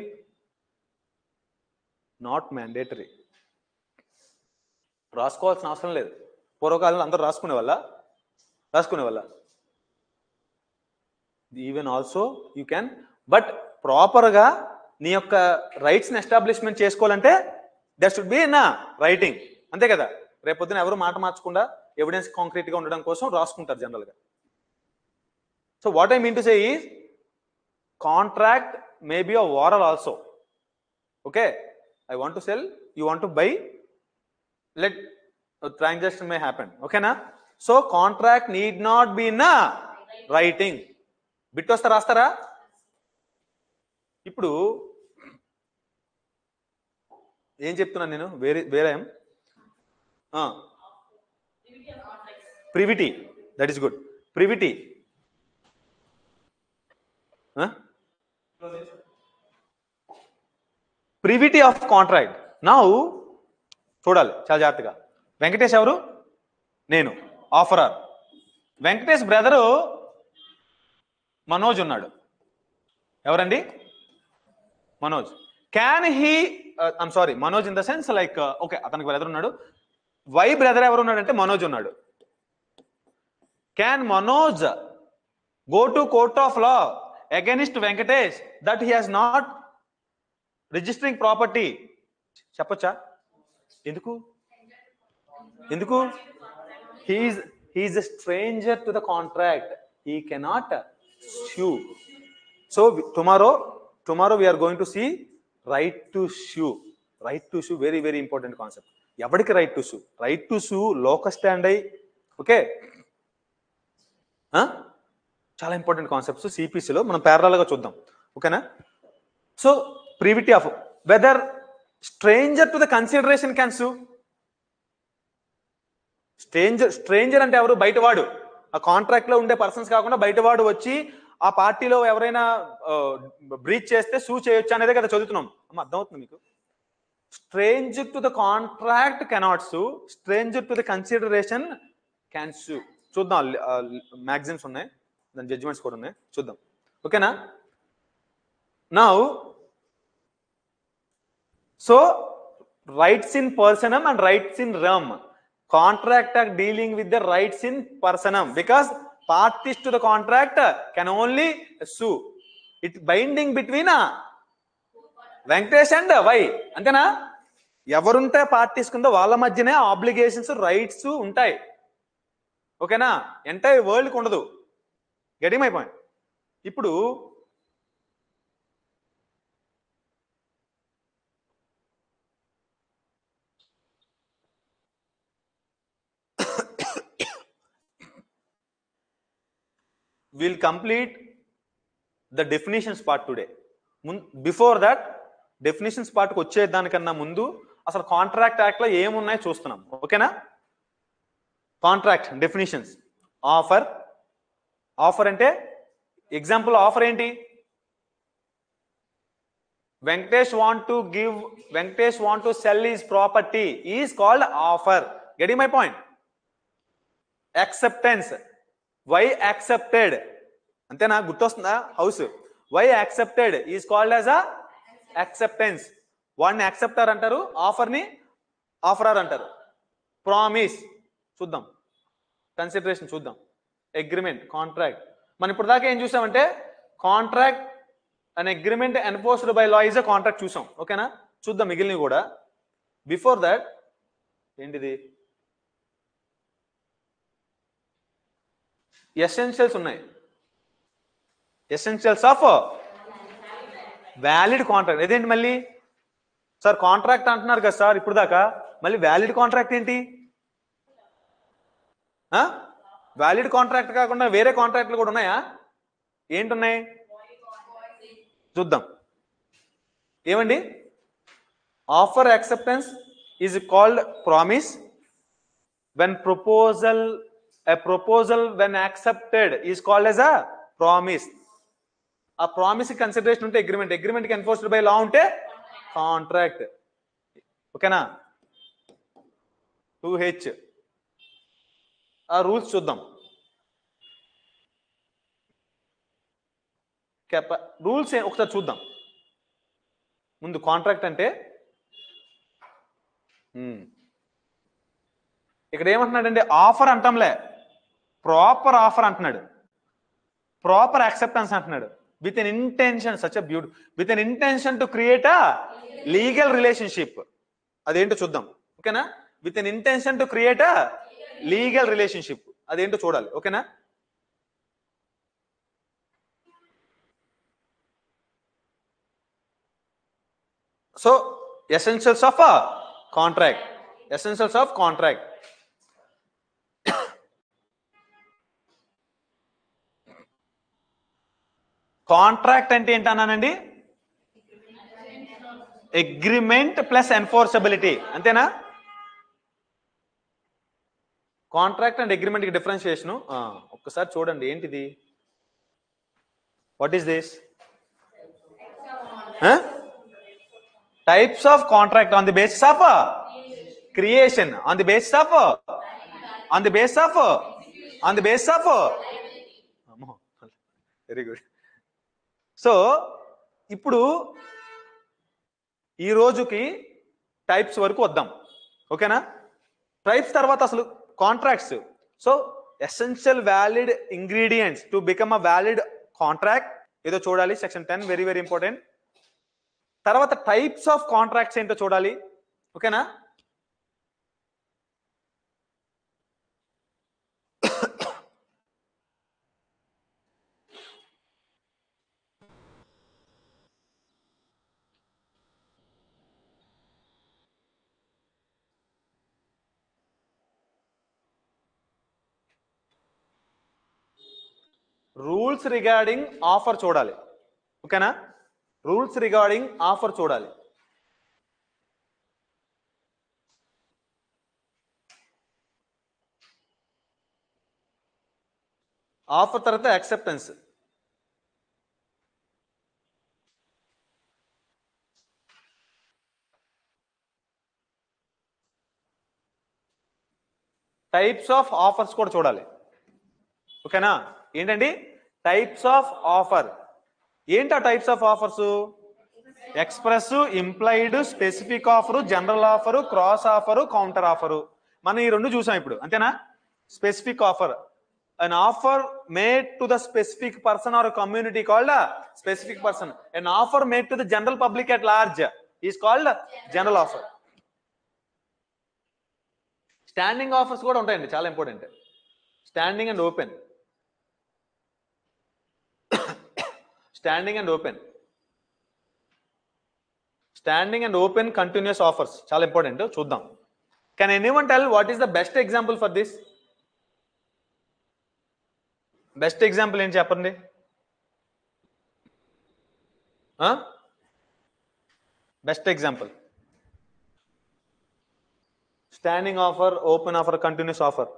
Not mandatory. రాసుకోవాల్సిన అవసరం లేదు. పూర్వకాలంలో అందరూ రాసుకునే వల్ల even also you can, but ప్రాపర్గా నీ యొక్క రైట్స్ని ఎస్టాబ్లిష్మెంట్ చేసుకోవాలంటే that should be in writing, అంతే కదా? రేపొద్దున ఎవరు మాట మార్చకుండా ఎవిడెన్స్ కాంక్రీట్గా ఉండడం కోసం రాసుకుంటారు జనరల్గా. So what I mean to say is contract may be a వారల్ also. Okay, I want to cell, you want to buy, let transaction may happen, okay na? So contract need not be in a writing. Bit వస్తా రాస్తారా? ఇప్పుడు ఏం చెప్తున్నాను నేను, వేరే privity, that is good. Privity of contract. Now చూడాలి చాలా జాగ్రత్తగా. వెంకటేష్ ఎవరు? నేను, ఆఫరర్. వెంకటేష్ బ్రదరు మనోజ్ ఉన్నాడు. ఎవరండి? Manoj. Can he, I'm sorry, Manoj in the sense like, okay, అతనికి బ్రదర్ ఉన్నాడు. వై బ్రదర్ ఎవరు ఉన్నాడంటే మనోజ్ ఉన్నాడు. Can Manoj go to court of law against Venkatesh that he has not registering property? చెప్పొచ్చా? ఎందుకు? He is a stranger to the contract. He cannot sue. So tomorrow we are going to see right to sue. Very very important concept. ఎవరికి right to sue locus stand అయ్యి, okay, చాలా important concepts సిపిసిలో మనం ప్యారలల్గా చూద్దాం, ఓకేనా? So privity of whether stranger to the consideration can sue. Stranger అంటే ఎవరు? బయటవాడు. ఆ కాంట్రాక్ట్ లో ఉండే పర్సన్స్ కాకుండా బయటవాడు వచ్చి ఆ పార్టీలో ఎవరైనా బ్రీచ్ చేస్తే సూ చేయొచ్చు అనేదే కదా చదువుతున్నాం. అమ్మ, అర్థమవుతుంది మీకు? Stranger to the contract cannot sue, stranger to the consideration can sue. చూద్దాం, మ్యాగజైన్స్ ఉన్నాయి, దాని జడ్జిమెంట్స్ కూడా ఉన్నాయి, చూద్దాం, ఓకేనా? Now so rights in personam and rights in rem. Contract act dealing with the rights in personam because parties to the contract can only sue. It binding between Venkatesh and Y, అంతేనా? ఎవరుంటే parties కింద వాళ్ళ మధ్యనే obligations, rights ఉంటాయి, ఓకేనా? Entire వరల్డ్కి ఉండదు. Getting my point? ఇప్పుడు we'll complete the definitions part today. Before that, definitions part కు వచ్చే దానికన్నా ముందు అసలు కాంట్రాక్ట్ యాక్ట్ లో ఏమున్నాయో చూస్తున్నాం. ఓకేనా? Contract definitions. ఆఫర్ అంటే ఎగ్జాంపుల్ ఆఫర్ ఏంటి? Venkatesh want to sell his property is called offer. Getting my point? Acceptance. Why accepted? అంతేనా? గుర్తొస్తుందా? House Y accepted is called as a acceptance. వాడిని యాక్సెప్టర్ అంటారు, ఆఫర్ని ఆఫరర్ అంటారు. ప్రామిస్ చూద్దాం, consideration చూద్దాం, అగ్రిమెంట్, కాంట్రాక్ట్. మనం ఇప్పుడు దాకా ఏం చూసామంటే contract and agreement enforced by law is a contract చూసాం. ఓకేనా? చూద్దాం మిగిలినవి కూడా. బిఫోర్ దట్ ఏంటిది? ఎసెన్షియల్స్ ఉన్నాయి. Essentials of valid contract. ఇదేంటి మళ్ళీ సార్ కాంట్రాక్ట్ అంటున్నారు కదా సార్ ఇప్పుడు దాకా, మళ్ళీ వ్యాలిడ్ కాంట్రాక్ట్ ఏంటి? వ్యాలిడ్ కాంట్రాక్ట్ కాకుండా వేరే కాంట్రాక్ట్లు కూడా ఉన్నాయా? ఏంటున్నాయి చూద్దాం. ఏమండి? Offer acceptance is called promise. When a proposal when accepted is called as a promise. ఆ ప్రామిస్ కన్సిడరేషన్ ఉంటే అగ్రిమెంట్ కి ఎన్ఫోర్స్డ్ బై లా ఉంటే కాంట్రాక్ట్. ఓకేనా? 2H. ఆ రూల్స్ చూద్దాం. రూల్స్ ఒకసారి చూద్దాం. ముందు కాంట్రాక్ట్ అంటే ఇక్కడ ఏమంటున్నాడంటే ఆఫర్ అంటాంలే, ప్రాపర్ ఆఫర్ అంటున్నాడు, ప్రాపర్ యాక్సెప్టెన్స్ అంటున్నాడు. With an intention, such a beauty, with an intention to create a legal relationship. అదేంటో చూద్దాం. ఓకేనా? With an intention to create a legal relationship అదేంటో చూడాలి. ఓకేనా? So essentials of contract. Essentials of contract. Contract అంటే ఏంటన్నానండి? Agreement plus enforceability. అంతేనా? Contract and agreement కి డిఫరెన్షియేషన్ ఒక్కసారి చూడండి. ఏంటిది? What is this? Types of contract on the basis of creation, on the basis of very good. So ఇప్పుడు ఈ రోజుకి టైప్స్ వరకు వద్దాం. ఓకేనా? టైప్స్ తర్వాత అసలు contracts. So essential valid ingredients to become a valid contract ఏదో చూడాలి. Section 10 very very important. తర్వాత టైప్స్ ఆఫ్ కాంట్రాక్ట్స్ ఏంటో చూడాలి. ఓకేనా? రూల్స్ రిగార్డింగ్ ఆఫర్ చూడాలి. ఓకేనా? రూల్స్ రిగార్డింగ్ ఆఫర్ చూడాలి. ఆఫర్ తర్వాత యాక్సెప్టెన్స్. టైప్స్ ఆఫ్ ఆఫర్స్ కూడా చూడాలి. ఓకేనా? ఏంటండి టైప్స్ ఆఫ్ ఆఫర్? ఏంటి ఆ types of offers? Express, implied, specific offer, general offer, cross offer, counter offer. మనం ఈ రెండు చూసాం ఇప్పుడు. అంతేనా? Specific offer, an offer made to the specific person or a community called a specific person. An offer made to the general public at large is called general offer. Standing offers కూడా ఉంటాయండి, చాలా important. Standing and open. Standing and open continuous offers చాలా important. చూద్దాం. Can anyone tell what is the best example for this? Best example ఏంటి చెప్పండి? Best example, standing offer, open offer, continuous offer.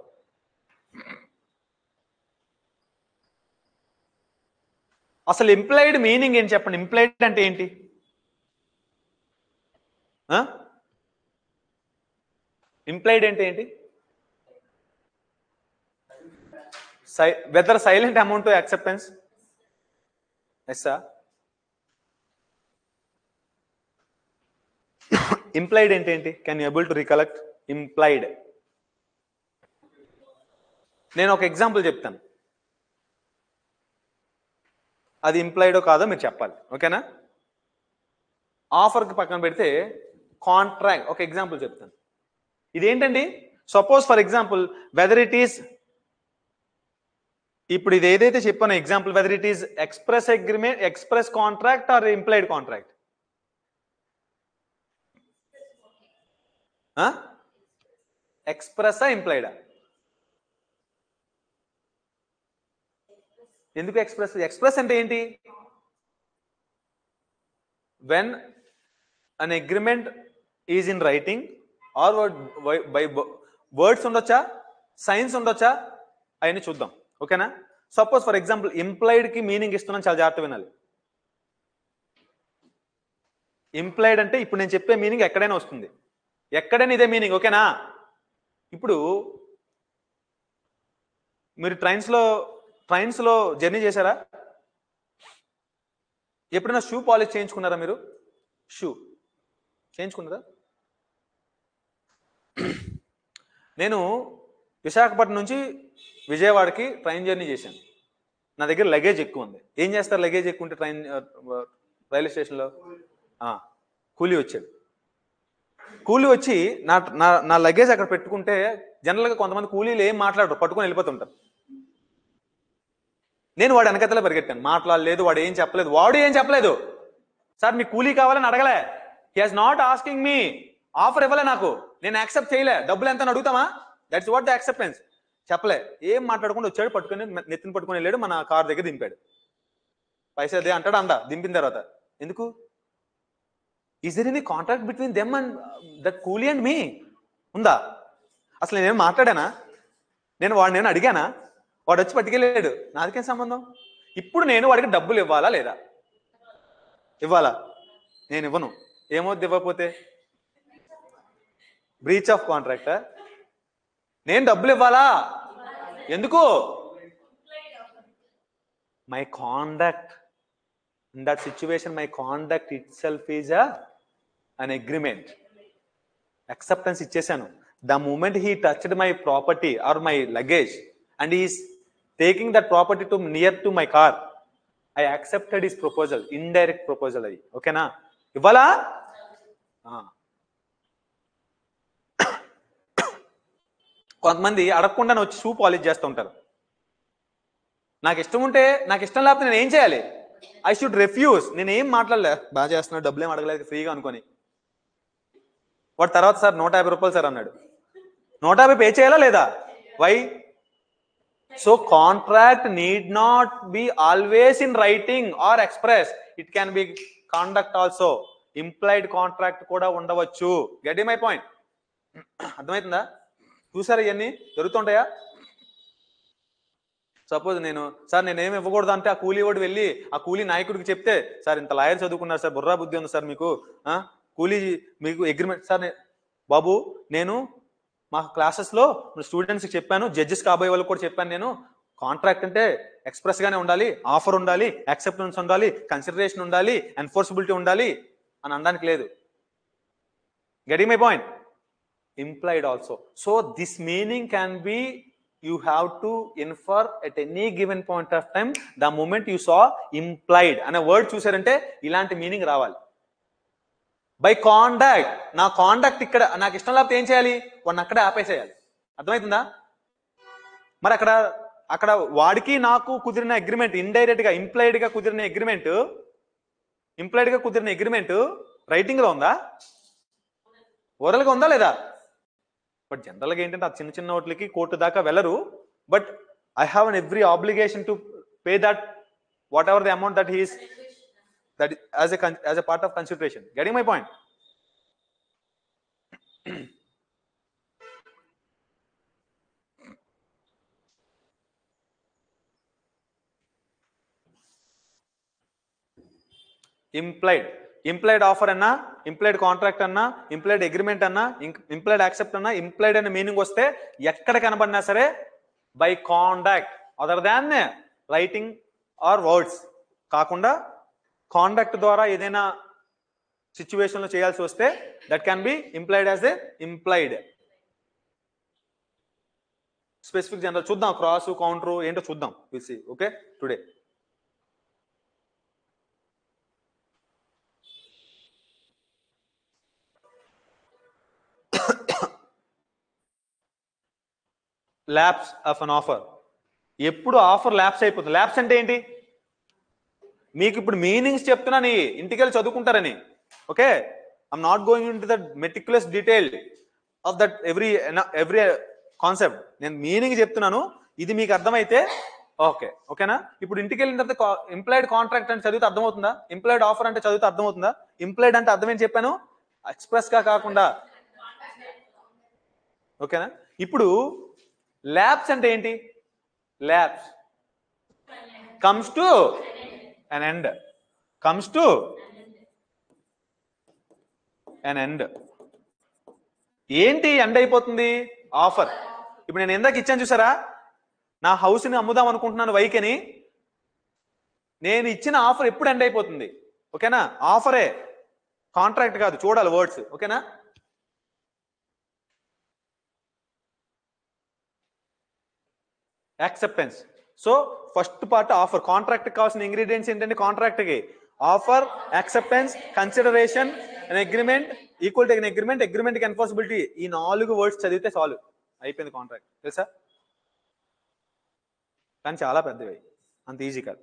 అసలు implied meaning ఏంటి చెప్పండి? Implied అంటే ఏంటి? Implied అంటే ఏంటి? Whether silent amount to acceptance. ఎస్సా? ఇంప్లైడ్ అంటే ఏంటి? Can you able to recollect implied? నేను ఒక ఎగ్జాంపుల్ చెప్తాను, అది ఇంప్లైడో కాదో మీరు చెప్పాలి. ఓకేనా? ఆఫర్కి పక్కన పెడితే కాంట్రాక్ట్, ఒక ఎగ్జాంపుల్ చెప్తాను. ఇదేంటండి? Suppose for example whether it is, ఇప్పుడు ఇది ఏదైతే చెప్పానో example, whether it is express agreement, express contract or implied contract? ఎక్స్ప్రెస్సా ఇంప్లైడా? ఎందుకు ఎక్స్ప్రెస్? ఎక్స్ప్రెస్ అంటే ఏంటి? When an agreement is in writing or by words ఉండొచ్చా, సైన్స్ ఉండొచ్చా, అవన్నీ చూద్దాం. ఓకేనా? సపోజ్ ఫర్ ఎగ్జాంపుల్ ఇంప్లైడ్ కి మీనింగ్ ఇస్తున్నాను, చాలా జాగ్రత్త వినాలి. ఇంప్లైడ్ అంటే ఇప్పుడు నేను చెప్పే మీనింగ్ ఎక్కడైనా వస్తుంది, ఎక్కడైనా ఇదే మీనింగ్. ఓకేనా? ఇప్పుడు మీరు ట్రైన్స్లో జర్నీ చేశారా? ఎప్పుడైనా షూ పాలిష్ చేయించుకున్నారా? మీరు షూ చేయించుకున్నారా? నేను విశాఖపట్నం నుంచి విజయవాడకి ట్రైన్ జర్నీ చేశాను. నా దగ్గర లగేజ్ ఎక్కువ ఉంది. ఏం చేస్తారు లగేజ్ ఎక్కువ ఉంటే రైల్వే స్టేషన్లో? కూలీ వచ్చాడు. కూలీ వచ్చి నా లగేజ్ అక్కడ పెట్టుకుంటే జనరల్గా కొంతమంది కూలీలు ఏం మాట్లాడరు, పట్టుకొని వెళ్ళిపోతుంటారు. నేను వాడు వెనకతలో పరిగెట్టాను, మాట్లాడలేదు, వాడు ఏం చెప్పలేదు. సార్ మీ కూలీ కావాలని అడగలే, he has not asking me, offer ఇవ్వలే నాకు, నేను యాక్సెప్ట్ చేయలే, డబ్బులు ఎంత అని అడుగుతామా? That's what the acceptance. చెప్పలే, ఏం మాట్లాడకుండా వచ్చాడు, పట్టుకొని నెత్తిని పట్టుకొని వెళ్ళాడు, మన కార్ దగ్గర దింపాడు. పైసా అదే అంటాడు, దింపిన తర్వాత ఎందుకు? Is there any contract between them and that కూలీ అండ్ మీ? ఉందా? అసలు నేనేం మాట్లాడానా? నేను అడిగానా? వాడు వచ్చి పట్టుకెళ్ళాడు, నాదికేం సంబంధం? ఇప్పుడు నేను వాడికి డబ్బులు ఇవ్వాలా లేదా? ఇవ్వాలా? నేను ఇవ్వను. ఏమవుద్ది ఇవ్వకపోతే? Breach of contract. నేను డబ్బులు ఇవ్వాలా? ఎందుకు? My conduct in that situation, my conduct itself is an agreement. Acceptance ఇచ్చేసాను. The moment he touched my property or my luggage and he is taking that property to near to my car, I accepted his proposal, indirect proposal అది. ఓకేనా? ఇవ్వాలా? కొంతమంది అడగకుండానే వచ్చి shoe polish చేస్తూ ఉంటారు. నాకు ఇష్టం ఉంటే, నాకు ఇష్టం లేకపోతే నేను ఏం చేయాలి? I should refuse. నేను ఏం మాట్లాడలే, బాగా చేస్తున్నాడు, డబ్బులు ఏం అడగలేదు, ఫ్రీగా అనుకొని. వాడు తర్వాత సార్ 150 రూపాయలు సార్ అన్నాడు. 150 పే చేయాలా లేదా? Why? So contract need not be always in writing or express. It can be conduct also. Implied contract కూడా ఉండవచ్చు. Get my point? అర్థమవుతుందా? చూసారా ఇవన్నీ జరుగుతుంటాయా? సపోజ్ నేనేమి ఇవ్వకూడదు అంటే, ఆ కూలీ వాడు వెళ్ళి ఆ కూలీ నాయకుడికి చెప్తే, సార్ ఇంత లాయర్ చదువుకున్నారు సార్, బుర్రా బుద్ధి ఉంది సార్ మీకు, కూలీ మీకు అగ్రిమెంట్ సార్, బాబు నేను మా క్లాసెస్లో స్టూడెంట్స్కి చెప్పాను, జడ్జెస్ కాబోయే వాళ్ళకి కూడా చెప్పాను, నేను కాంట్రాక్ట్ అంటే ఎక్స్ప్రెస్గానే ఉండాలి, ఆఫర్ ఉండాలి, యాక్సెప్టెన్స్ ఉండాలి, కన్సిడరేషన్ ఉండాలి, ఎన్ఫోర్సబిలిటీ ఉండాలి అని అనడానికి లేదు. Getting my point? Implied also. So this meaning can be, you have to infer at any given point of time, the moment you saw implied అనే వర్డ్ చూసారంటే ఇలాంటి మీనింగ్ రావాలి. బై కాండక్ట్, నా కాండక్ట్ ఇక్కడ నాకు ఇష్టం లేకపోతే ఏం చేయాలి? వాడిని అక్కడే ఆపేసేయాలి. అర్థమవుతుందా? మరి అక్కడ వాడికి నాకు కుదిరిన అగ్రిమెంట్, ఇండైరెక్ట్ గా ఇంప్లైడ్ గా కుదిరిన అగ్రిమెంట్ రైటింగ్ లో ఉందా? ఓరల్ గా ఉందా లేదా? బట్ జనరల్గా ఏంటంటే ఆ చిన్న వాటికి కోర్టు దాకా వెళ్ళరు. But I have an every obligation to pay that whatever the amount that he is, that as a part of consideration. Getting my point? implied offer అన్నా, implied contract అన్నా, implied agreement అన్నా, implied accept అన్నా, implied అనే meaning వస్తే ఎక్కడ కనబడినా సరే by conduct other than writing or words కాకుండా కాండక్ట్ ద్వారా ఏదైనా సిచ్యువేషన్ లో చేయాల్సి వస్తే that can be implied as a implied. Specific general చూద్దాం, క్రాస్ కౌంటర్ ఏంటో చూద్దాం will see. Okay today lapse of an offer. ఎప్పుడు ఆఫర్ ల్యాప్స్ అయిపోతుంది. ల్యాప్స్ అంటే ఏంటి? మీకు ఇప్పుడు మీనింగ్స్ చెప్తున్నాను, ఇంటికి వెళ్ళి చదువుకుంటారని. Okay, I'm not going into the meticulous detail of that every concept. నేను మీనింగ్ చెప్తున్నాను, ఇది మీకు అర్థమైతే ఓకే. ఓకేనా? ఇప్పుడు ఇంటికి వెళ్ళిన తర్వాత ఇంప్లాయిడ్ కాంట్రాక్ట్ అంటే చదివితే అర్థమవుతుందా? ఇంప్లాయిడ్ ఆఫర్ అంటే చదివితే అర్థమవుతుందా? ఇంప్లాయిడ్ అంటే అర్థం ఏం చెప్పాను? ఎక్స్ప్రెస్ గా కాకుండా. ఓకేనా? ఇప్పుడు ల్యాబ్స్ అంటే ఏంటి? Labs comes to an end, comes to an end. ఏంటి ఎండ్ అయిపోతుంది? ఆఫర్. ఇప్పుడు నేను ఎందాక ఇచ్చాను చూసారా, నా హౌస్ ని అమ్ముదాం అనుకుంటున్నాను వైకని, నేను ఇచ్చిన ఆఫర్ ఎప్పుడు ఎండ్ అయిపోతుంది? ఓకేనా? ఆఫరే, కాంట్రాక్ట్ కాదు. చూడాలి వర్డ్స్. ఓకేనా? Acceptance. So first part offer. Contract కావాల్సిన ఇంగ్రీడియంట్స్ ఏంటంటే కాంట్రాక్ట్ కి offer, acceptance, consideration, an agreement, equal to an agreement, agreement కి ఎన్ఫోర్సబిలిటీ. ఈ 4 వర్డ్స్ చదివితే చాలు, అయిపోయింది కాంట్రాక్ట్. తెలుసా? కానీ చాలా పెద్దవి, అంత ఈజీ కాదు.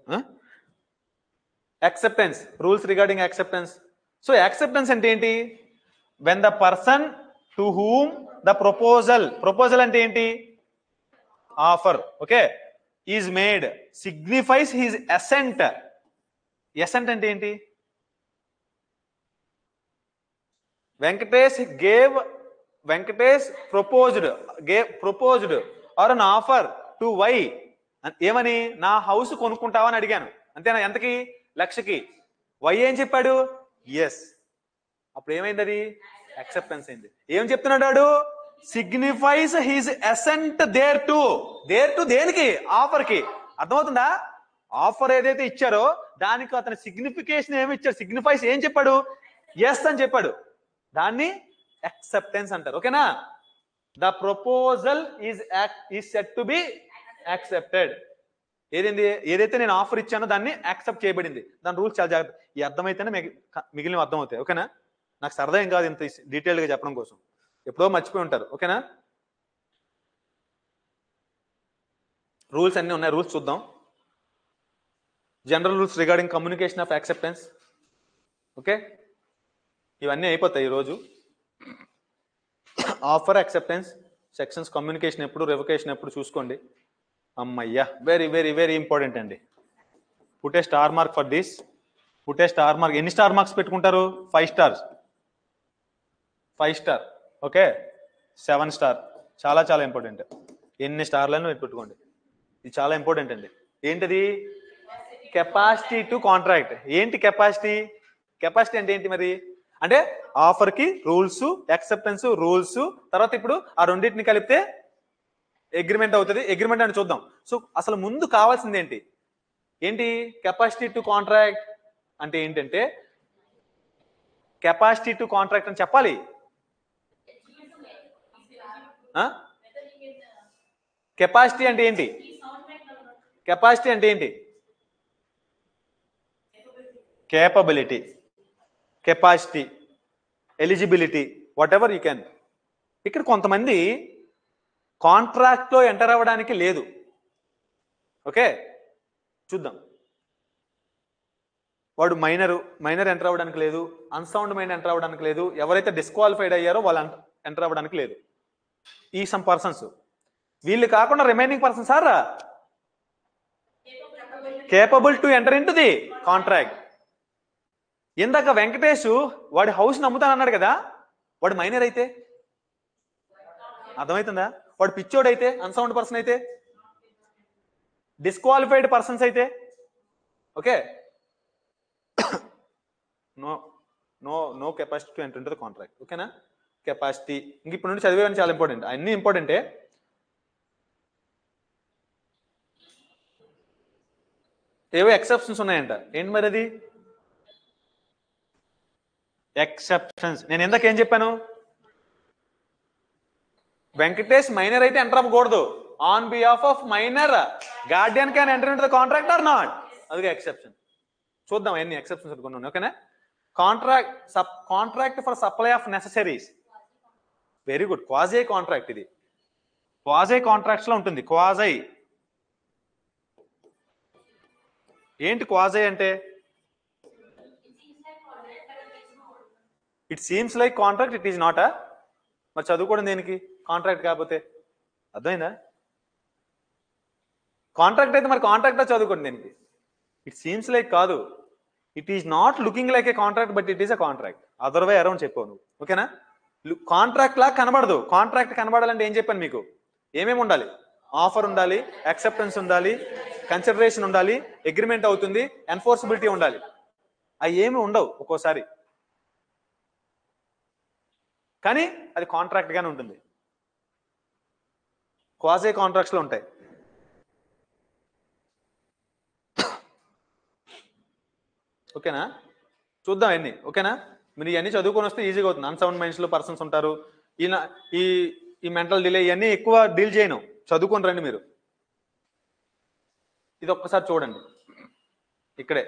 Acceptance, rules regarding acceptance. So acceptance అంటే ఏంటి? When the person to whom the proposal అంటే ఏంటి? Offer. Okay, is made signifies his assent. Assent అంటే ఏంటి? Venkatesh proposed or an offer to Y. ఏమని? నా హౌస్ కొనుక్కుంటావా అని అడిగాను. అంతేనా? ఎంతకి? 1,00,000కి. వై ఏం చెప్పాడు? ఎస్. అప్పుడు ఏమైంది? అది యాక్సెప్టెన్స్ అయింది. ఏం చెప్తున్నాడు? Signifies his assent there to దేనికి? ఆఫర్ కి. అర్థమవుతుందా? ఆఫర్ ఏదైతే ఇచ్చారో దానికి అతని సిగ్నిఫికేషన్ ఏమి ఇచ్చాడు? సిగ్నిఫైస్ ఏం చెప్పాడు? ఎస్ అని చెప్పాడు. దాన్ని యాక్సెప్టెన్స్ అంటారు. ఓకేనా? The proposal is set to be accepted. ఏదైతే నేను ఆఫర్ ఇచ్చానో దాన్ని యాక్సెప్ట్ చేయబడింది. దాని రూల్స్ చాలా జాగ్రత్త. ఈ అర్థమైతేనే మిగిలిన అర్థం అవుతాయి. ఓకేనా? నాకు సరదా ఏం కాదు ఇంత డీటెయిల్ గా చెప్పడం కోసం, ఎప్పుడో మర్చిపోయి ఉంటారు. ఓకేనా? రూల్స్ అన్ని ఉన్నాయి, రూల్స్ చూద్దాం. General rules regarding communication of acceptance. Okay, ఇవన్నీ అయిపోతాయి ఈరోజు. ఆఫర్, యాక్సెప్టెన్స్ సెక్షన్స్, కమ్యూనికేషన్ ఎప్పుడు, రెవొకేషన్ ఎప్పుడు చూసుకోండి. అమ్మయ్యా, వెరీ వెరీ వెరీ ఇంపార్టెంట్ అండి. Put a star mark for this. Put a star mark. ఎన్ని స్టార్ మార్క్స్ పెట్టుకుంటారు? 5 స్టార్స్. 5 స్టార్. Okay, 7 star. చాలా చాలా ఇంపార్టెంట్. ఎన్ని స్టార్లను పెట్టుకోండి, ఇది చాలా ఇంపార్టెంట్ అండి. ఏంటిది? Capacity to contract. ఏంటి కెపాసిటీ? కెపాసిటీ అంటే ఏంటి మరి? అంటే ఆఫర్ కి రూల్స్, యాక్సెప్టెన్స్ రూల్స్, తర్వాత ఇప్పుడు ఆ రెండింటిని కలిపితే అగ్రిమెంట్ అవుతుంది. అగ్రిమెంట్ అని చూద్దాం. సో అసలు ముందు కావాల్సింది ఏంటి? కెపాసిటీ టు కాంట్రాక్ట్ అంటే ఏంటంటే, కెపాసిటీ టు కాంట్రాక్ట్ అని చెప్పాలి. కెపాసిటీ అంటే ఏంటి? కెపాసిటీ అంటే ఏంటి? Capability, capacity, eligibility, what ever you can. ఇక్కడ కొంతమంది కాంట్రాక్ట్ లో ఎంటర్ అవ్వడానికి లేదు. ఓకే, చూద్దాం. వాడు మైనర్ ఎంటర్ అవ్వడానికి లేదు, అన్సౌండ్ మైనర్ ఎంటర్ అవ్వడానికి లేదు, ఎవరైతే డిస్క్వాలిఫైడ్ అయ్యారో వాళ్ళు ఎంటర్ అవ్వడానికి లేదు. ఈ సమ్ పర్సన్స్. వీళ్ళు కాకుండా remaining persons are capable to enter in to the contract. ఇందాక వెంకటేష్ వాడి హౌస్ నమ్ముతానన్నాడు కదా, వాడు మైనర్ అయితే అర్థమవుతుందా? వాడు పిచ్చోడు అయితే, అన్సౌండ్ పర్సన్ అయితే, డిస్క్వాలిఫైడ్ పర్సన్స్ అయితే, okay, no no no capacity to enter into the contract. ఓకేనా? కెపాసిటీ ఇంక ఇప్పుడు నుండి చదివేవన్నీ చాలా ఇంపార్టెంట్, అన్ని ఇంపార్టెంటే. ఏవో ఎక్సెప్షన్స్ ఉన్నాయంట. ఏంటి మరి అది? ఎక్సెప్షన్స్ నేను ఇందాక ఏం చెప్పాను? వెంకటేష్ మైనర్ అయితే ఎంటర్ అవ్వకూడదు. On behalf of minor guardian can enter into the contract or not. అదిగా ఎక్సెప్షన్. చూద్దాం ఎన్ని ఎక్సెప్షన్స్ అనుకున్నాను. ఓకేనా? Contract for supply of necessaries. Very good. Quasi contract. ఇది క్వాజీ కాంట్రాక్ట్స్ లో ఉంటుంది. క్వాజీ ఏంటి? క్వాజీ అంటే it seems like contract, it is not. మరి చదువుకోవడం దేనికి? కాంట్రాక్ట్ కాకపోతే. అర్థమైందా? కాంట్రాక్ట్ అయితే మరి కాంట్రాక్ట్ చదువుకోండి దేనికి? ఇట్ సీమ్స్ లైక్ కాదు, it is not looking like A contract but it is a contract. Other way around చెప్పావు నువ్వు. ఓకేనా? కాంట్రాక్ట్ లా కనబడదు. కాంట్రాక్ట్ కనబడాలంటే ఏం చెప్పాను మీకు? ఏమేమి ఉండాలి? ఆఫర్ ఉండాలి, యాక్సెప్టెన్స్ ఉండాలి, కన్సిడరేషన్ ఉండాలి, అగ్రిమెంట్ అవుతుంది, ఎన్ఫోర్సబిలిటీ ఉండాలి. అవి ఏమి ఉండవు ఒక్కోసారి, కానీ అది కాంట్రాక్ట్ గానే ఉంటుంది. క్వాజీ కాంట్రాక్ట్స్ లో ఉంటాయి. ఓకేనా? చూద్దాం ఎన్ని. ఓకేనా? మీరు ఇవన్నీ చదువుకొని వస్తే ఈజీగా అవుతుంది. అన్సౌండ్ మైండ్స్ లో పర్సన్స్ ఉంటారు. ఈ మెంటల్ డిలే ఇవన్నీ ఎక్కువ డీల్ చేయను. చదువుకొని రండి మీరు. ఇది ఒక్కసారి చూడండి ఇక్కడే.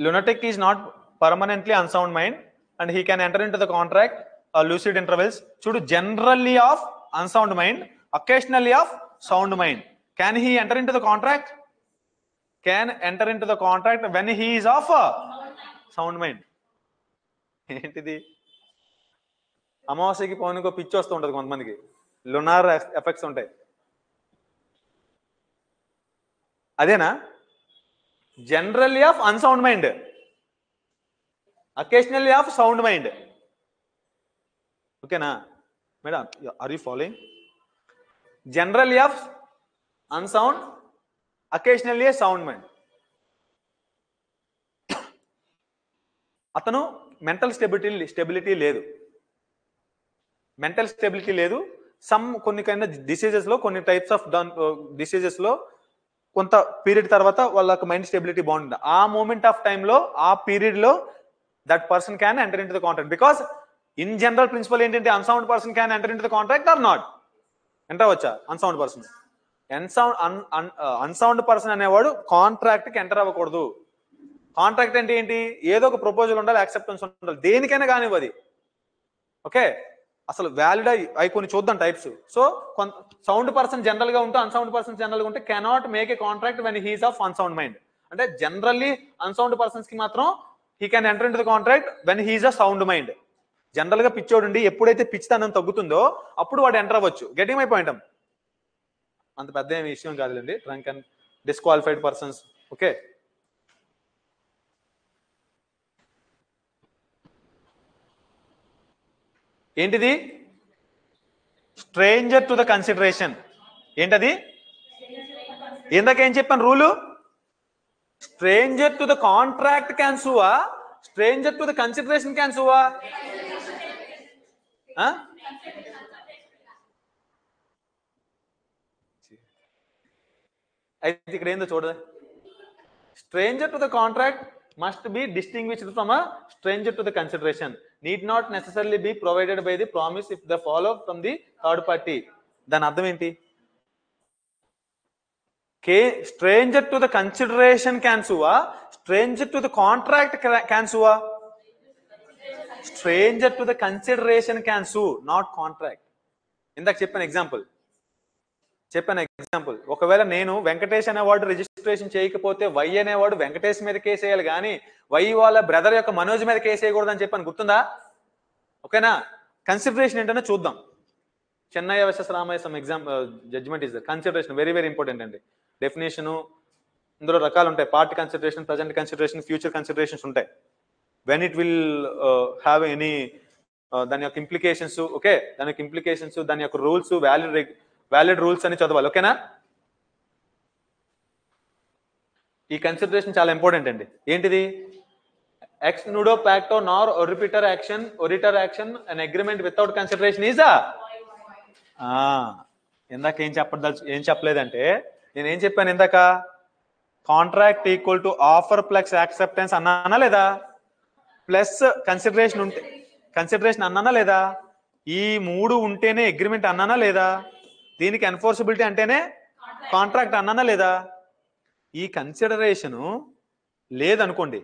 lunatic is not permanently unsound mind and he can enter into the contract lucid intervals. చూడు, generally of unsound mind, occasionally of sound mind. Can he enter into the contract? Can enter into the contract when he is of sound mind. ఏంటిది? అమావాస్యకి పౌర్ణమికి పిచ్చి వస్తూ ఉంటుంది కొంతమందికి. Lunar effects ఉంటాయి. అదేనా? Generally of unsound mind, occasionally of sound mind. ఓకేనా madam? Are you following? Generally of unsound, occasionally sound mind. అతను మెంటల్ స్టెబిలిటీ లేదు. మెంటల్ స్టెబిలిటీ లేదు. కొన్ని కైండ్ డిసీజెస్ లో, కొన్ని టైప్స్ ఆఫ్ డిసీజెస్ లో కొంత పీరియడ్ తర్వాత వాళ్ళకి మైండ్ స్టెబిలిటీ బాగుంటుంది. ఆ మూమెంట్ ఆఫ్ టైంలో, ఆ పీరియడ్ లో that person can enter into the contract. Because in general principle ఏంటంటే unsound person can enter into the contract or not. Enter అవ్వచ్చా అన్సౌండ్ పర్సన్? అన్సౌండ్ పర్సన్ అనేవాడు కాంట్రాక్ట్ కి enter అవ్వకూడదు. కాంట్రాక్ట్ అంటే ఏంటి? ఏదో ఒక ప్రపోజల్ ఉండాలి, యాక్సెప్టెన్స్ ఉండాలి, దేనికైనా కానివ్వదు. ఓకే, అసలు వ్యాలిడ్ అవి కొన్ని చూద్దాం types. So sound person general గా ఉంటే, అన్సౌండ్ పర్సన్ జనరల్ గా ఉంటే cannot make a contract when he's of unsound mind. అంటే జనరల్లీ అన్సౌండ్ పర్సన్స్ కి మాత్రం he can enter into the contract when he's a sound mind. General గా పిచ్చోడుండి ఎప్పుడైతే పిచ్చితనం తగ్గుతుందో అప్పుడు వాడు ఎంటర్ అవ్వచ్చు. Getting my point? అంత పెద్ద ఏమి విషయం కాదులేండి. Drunk and disqualified persons. Okay, ఏంటిది? Stranger to the consideration. ఏంటది? ఇందాకేం చెప్పాను rule? Stranger to the contract can sue, stranger to the consideration can sue. అయితే ఇక్కడ ఏందో చూడదు. Stranger to the contract must be distinguished from a stranger to the consideration. Need not necessarily be provided by the promise if they follow from the third party. దాని అర్థం ఏంటి? Stranger to the consideration can sue, stranger to the contract can sue. Stranger to the consideration can sue, not contract. ఇందాక చెప్పాను example. ఒకవేళ నేను వెంకటేష్ అనేవాడు registration చేయకపోతే why అనేవాడు వెంకటేష్ మీద కేసు వేయాలి, కానీ వై వాళ్ళ బ్రదర్ యొక్క మనోజ్ మీద కేసు వేయకూడదు అని చెప్పాను. గుర్తుందా? ఓకేనా? కన్సిడరేషన్ ఏంటనే చూద్దాం. Chennaiah versus Ramaiah some exam judgment is consideration very very important అండి. డెఫినేషను ఇందులో రకాలు ఉంటాయి. Part consideration, present consideration, future considerations ఉంటాయి. When it will have any దాని యొక్క ఇంప్లికేషన్స్, ఓకే, దాని యొక్క ఇంప్లికేషన్స్, దాని యొక్క రూల్స్, వ్యాలిడ్ రూల్స్ అని చదవాలి. ఓకేనా? ఈ కన్సిడరేషన్ చాలా ఇంపార్టెంట్ అండి. ఏంటిది? X nudo pacto non oritur యాక్షన్ an agreement without consideration is a. ఇందాక ఏం చెప్పలేదంటే, నేనేం చెప్పాను ఇందాక? Contract equal to offer plus acceptance అన్నానా లేదా? ప్లస్ కన్సిడరేషన్ అన్నానా లేదా? ఈ మూడు ఉంటేనే అగ్రిమెంట్ అన్నానా లేదా? దీనికి ఎన్ఫోర్సబిలిటీ అంటేనే కాంట్రాక్ట్ అన్నానా లేదా? ఈ కన్సిడరేషను లేదనుకోండి,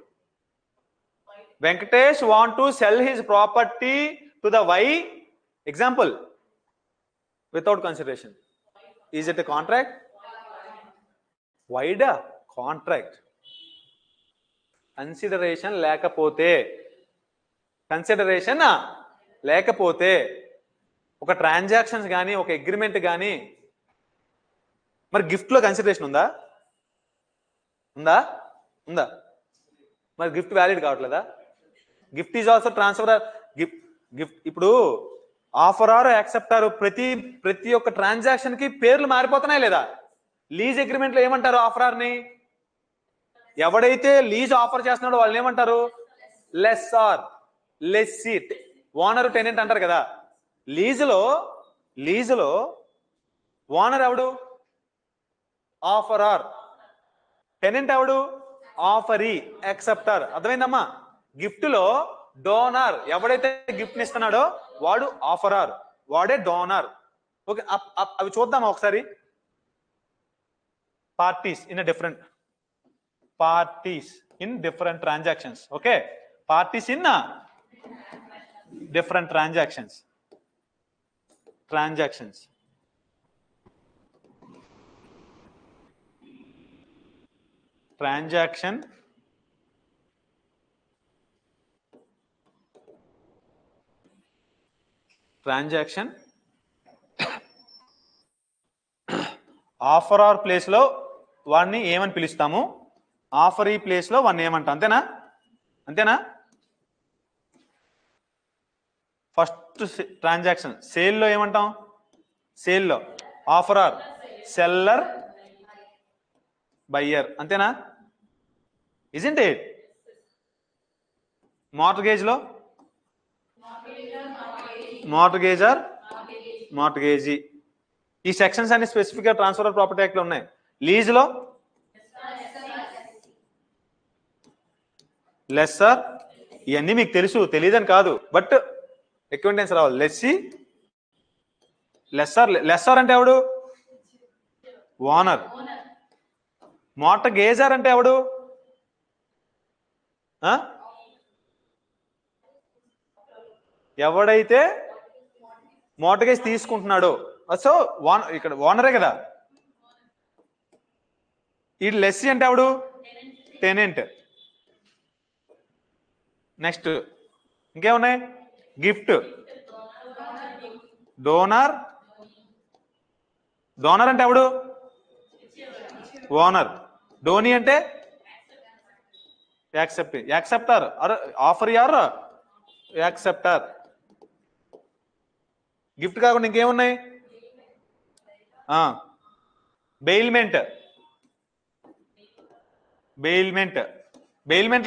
Venkatesh want to sell his property to the Y example without consideration, is it a contract? Why contract? Consideration లేకపోతే ఒక ట్రాన్సాక్షన్స్ కానీ ఒక అగ్రిమెంట్ కానీ, మరి గిఫ్ట్ లో కన్సిడరేషన్ ఉందా? మరి గిఫ్ట్ వ్యాలిడ్ కావట్లేదా? Gift is also transfer. Gift ఇప్పుడు ఆఫర్ ఆర్ యాక్సెప్టారు ప్రతి ఒక్క ట్రాన్సాక్షన్ కి పేర్లు మారిపోతున్నాయి లేదా? లీజ్ అగ్రిమెంట్ లో ఏమంటారు? ఆఫర్ ఆర్ ని ఎవడైతే లీజ్ ఆఫర్ చేస్తున్నాడో వాళ్ళు ఏమంటారు? Lessor, lessee. Owner tenant అంటారు కదా. లీజులో ఓనర్ ఎవడు? Offeror. టెనెంట్ ఎవడు? Offeree, acceptor. అర్థమైందమ్మా? గిఫ్ట్ లో డోనర్, ఎవడైతే గిఫ్ట్ ఇస్తున్నాడో వాడు ఆఫరర్, వాడే డోనర్. ఓకే, అవి చూద్దామా ఒకసారి? Parties in different transactions. Okay, parties in different transactions. Transaction offeror place లో వాడిని ఏమని పిలుస్తాము? ఆఫర్ ఈ ప్లేస్ లో వాడిని ఏమంటాం? అంతేనా? ఫస్ట్ ట్రాన్సాక్షన్ సేల్ లో ఏమంటాం? సేల్లో ఆఫర్ ఆర్, సెల్లర్, బయ్యర్. అంతేనా? Isn't it? మార్ట్గేజ్ లో మార్ట్గేజర్, మార్ట్గేజీ. ఈ సెక్షన్స్ అన్ని స్పెసిఫిక్ గా ట్రాన్స్ఫర్ ఆఫ్ ప్రాపర్టీ యాక్ట్ లో ఉన్నాయి. లీజ్ లో లెస్సర్. ఇవన్నీ మీకు తెలుసు, తెలియదని కాదు, బట్ అక్వింటెన్స్ రావాలి. లెస్సర్ అంటే ఎవడు? ఓనర్. మార్ట్గేజర్ అంటే ఎవడు? ఎవడైతే మార్ట్గేజ్ తీసుకుంటున్నాడో. సో ఇక్కడ ఓనరే కదా. ఈ లెస్సీ అంటే ఎవడు? టెనెంట్. నెక్స్ట్ ఇంకేమున్నాయి? Gift, donor. డోనర్ అంటే ఎవడు? ఓనర్. డోనీ అంటే యాక్సెప్టర్. ఆఫర్ యార్ యాక్సెప్టర్. గిఫ్ట్ కాకుండా ఇంకేమున్నాయి? బెయిల్మెంట్.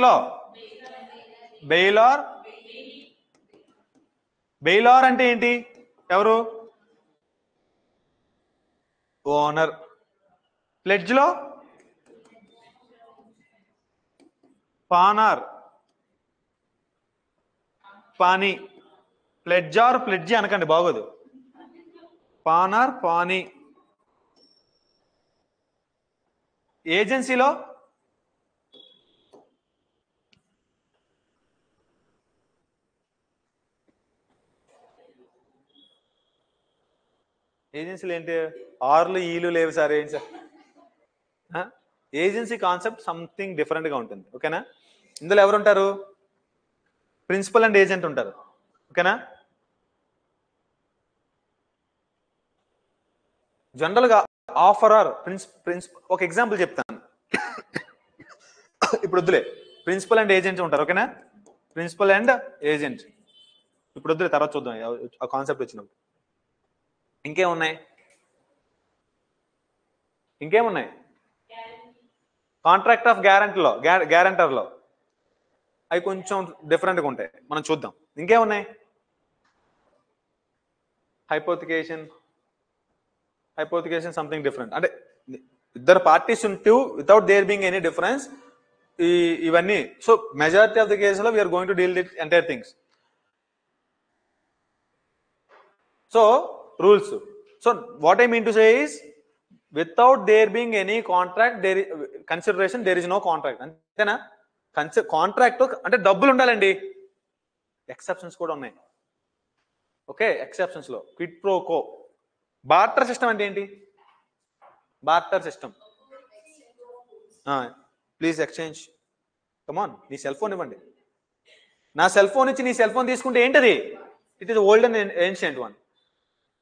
లో బెయిలార్ అంటే ఏంటి? ఎవరు? ఓనర్. ప్లెడ్జ్ లో పానార్, పానీ. ప్లెడ్జీ అనకండి, బాగోదు. పానార్, పానీ. ఏజెన్సీలో ఏంటి? ఆర్లు ఈలు లేవు సార్. ఏంటి sir? Agency concept something different గా ఉంటుంది. ఓకేనా? ఇందులో ఎవరుంటారు? ప్రిన్సిపల్ అండ్ ఏజెంట్ ఉంటారు. ఓకేనా? జనరల్గా ఆఫరర్ ఒక ఎగ్జాంపుల్ చెప్తాను. ఇప్పుడు వద్దులే, ప్రిన్సిపల్ అండ్ ఏజెంట్ ఉంటారు, ఓకేనా? ప్రిన్సిపల్ అండ్ ఏజెంట్ ఇప్పుడు వద్దులే, తర్వాత చూద్దాం ఆ కాన్సెప్ట్ వచ్చినప్పుడు. ఇంకేమున్నాయి? కాంట్రాక్ట్ ఆఫ్ గ్యారంటర్లో అవి కొంచెం డిఫరెంట్గా ఉంటాయి, మనం చూద్దాం. ఇంకేమున్నాయి? హైపోథికేషన్ సంథింగ్ డిఫరెంట్, అంటే ఇద్దరు పార్టీస్ ఉంటూ without there being any difference ఇవన్నీ. సో మెజారిటీ ఆఫ్ ద కేసులో we are going to deal with entire things. So rules. So what I mean to say is without there being any contract consideration there is no contract, అంతేనా? Contract అంటే డబ్బులు ఉండాలండి. Exceptions కూడా ఉన్నాయి, okay? Exceptions లో quid pro quo. Barter system అంటే ఏంటి? Barter system, please exchange, come on, నీ సెల్ ఫోన్ ఇవ్వండి. నా సెల్ ఫోన్ ఇచ్చి నీ సెల్ ఫోన్ తీసుకుంటే ఏంటది? It is old and ancient one.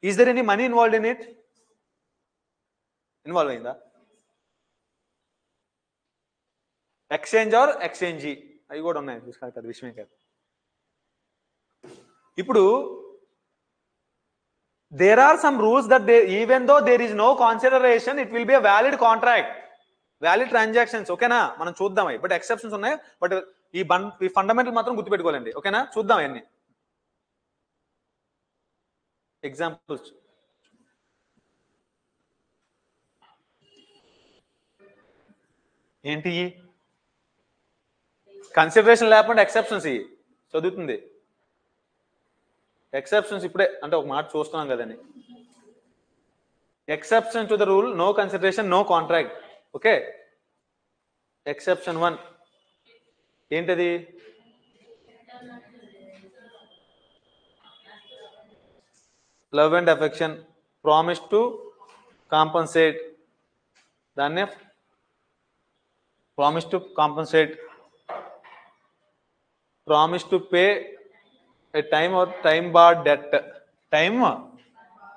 Is there any money involved in it? Involve అయిందా? ఎక్స్చేంజ్ ఆర్ ఎక్స్చేంజీ అవి కూడా ఉన్నాయి, చూసుకోవాలి, విషయమే కాదు. ఇప్పుడు there are some rules that even though there is no consideration, it will be a valid contract, valid transactions, ఓకేనా? మనం చూద్దాం అవి, బట్ ఎక్సెప్షన్స్ ఉన్నాయి. బట్ ఈ ఫండమెంటల్ మాత్రం గుర్తుపెట్టుకోవాలండి, ఓకేనా? చూద్దాం అన్ని ఎగ్జాంపుల్స్. ఏంటి? కన్సిడరేషన్ లేకుండా ఎక్సెప్షన్స్ చదువుతుంది. ఎక్సెప్షన్స్ ఇప్పుడే అంటే ఒక మాట చూస్తున్నాం కదండి. Exception to the rule, no consideration, no contract, okay? Exception 1 ఏంటది? Love and affection, promise to compensate, దాన్నే promise to compensate, promise to pay a time or time barred debt, time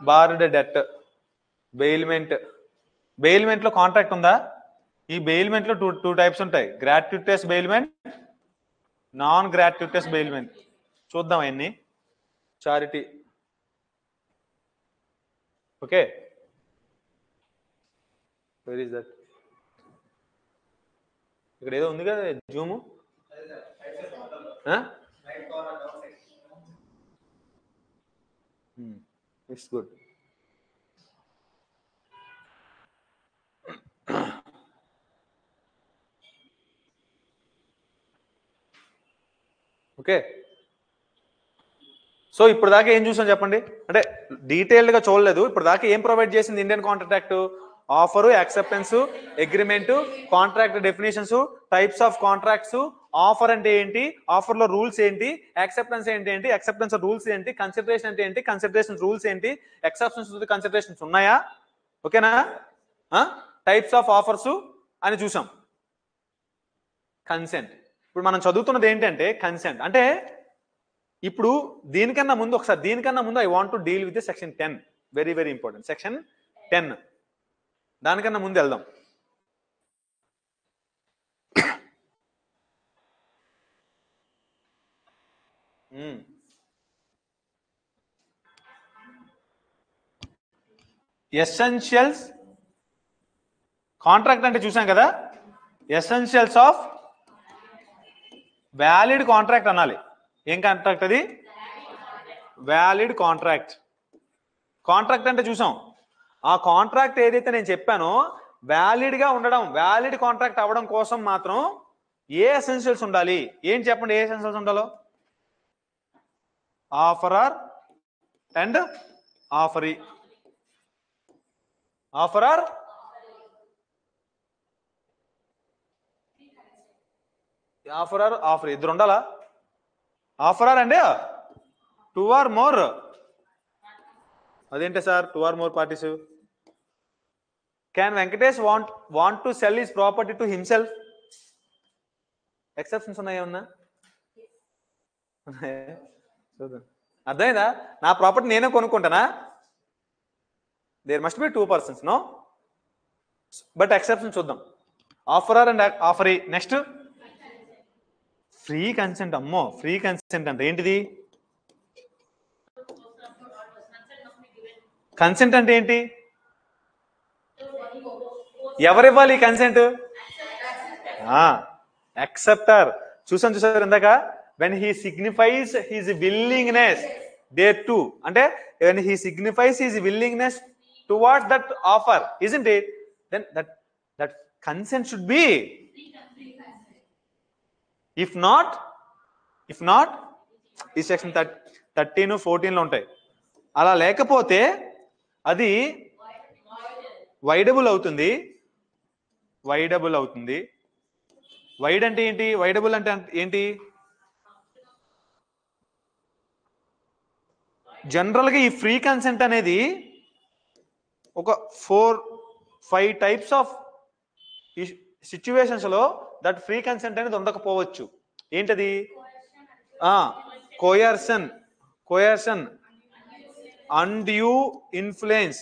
barred debt, bailment లో contract ఉందా? ఈ bailment లో two types ఉంటాయి, gratuitous bailment, non gratuitous bailment. చూద్దాం అన్ని. Charity, okay? Where is that? ఇక్కడ ఏదో ఉంది కదా zoom. It's good. Okay, so ఇప్పుడు దాకా ఏం చూసాం చెప్పండి? అంటే డీటెయిల్డ్ గా చూడలేదు. ఇప్పుడు దాకా ఏం ప్రొవైడ్ చేసింది Indian contract? Offer, acceptance, agreement, contract definitions, types of contracts, offer అంటే ఏంటి, ఆఫర్ లో రూల్స్ ఏంటి, యాక్సెప్టెన్స్ ఏంటి, యాక్సెప్టెన్స్ రూల్స్ ఏంటి, కన్సిడరేషన్ అంటే ఏంటి, కన్సిడరేషన్ రూల్స్ ఏంటి, ఎక్సెప్షన్స్ కన్సిడరేషన్స్ ఉన్నాయా, ఓకేనా? టైప్స్ ఆఫ్ ఆఫర్స్ అని చూసాం. కన్సెంట్, ఇప్పుడు మనం చదువుతున్నది ఏంటంటే కన్సెంట్ అంటే, ఇప్పుడు దీనికన్నా ముందు I want to deal with section 10, very very important. Section 10 దానికన్నా ముందు వెళ్దాం. ఎసెన్షియల్స్, కాంట్రాక్ట్ అంటే చూసాం కదా, ఎసెన్షియల్స్ ఆఫ్ వ్యాలిడ్ కాంట్రాక్ట్ అనాలి. ఏం కాంట్రాక్ట్ అది? Valid contract. కాంట్రాక్ట్ అంటే చూసాం. ఆ కాంట్రాక్ట్ ఏదైతే నేను చెప్పానో వ్యాలిడ్ గా ఉండడం, వ్యాలిడ్ కాంట్రాక్ట్ అవ్వడం కోసం మాత్రం ఏ ఎసెన్షియల్స్ ఉండాలి? ఏం చెప్పండి, ఏ ఎసెన్షియల్స్ ఉండాలో? Offerer and ఆఫరీ. ఆఫరర్, ఆఫర్ ఇద్దరు ఉండాలా? ఆఫరర్ అండి 2 or more. అదేంటి sir 2 or more parties? Can Venkatesh want to sell his property to himself? Exceptions ఉన్నాయా? ఉన్నా అర్థమైందా? నా ప్రాపర్టీ నేనే కొనుక్కుంటానా? There must be 2 persons, no. But exception చూద్దాం. Offeror and offeree. Next free consent. అమ్మో, ఫ్రీ కన్సెంట్ అంటే ఏంటిది? కన్సెంట్ అంటే ఏంటి? ఎవరివ్వాలి కన్సెంట్? యాక్సెప్టర్. చూసారు ఇందాక, when he signifies his willingness thereto, అంటే when he signifies his willingness towards that offer, isn't it? Then that consent should be. If not ఈ సెక్షన్ 13, 14 లో ఉంటాయి. అలా లేకపోతే అది వైడబుల్ అవుతుంది. వైడ్ అంటే ఏంటి? వైడబుల్ అంటే ఏంటి? జనరల్గా ఈ ఫ్రీ కన్సెంట్ అనేది ఒక 4-5 టైప్స్ ఆఫ్ సిచ్యువేషన్స్ లో దట్ ఫ్రీ కన్సెంట్ అనేది ఉండకపోవచ్చు. ఏంటది? Coercion, undue influence,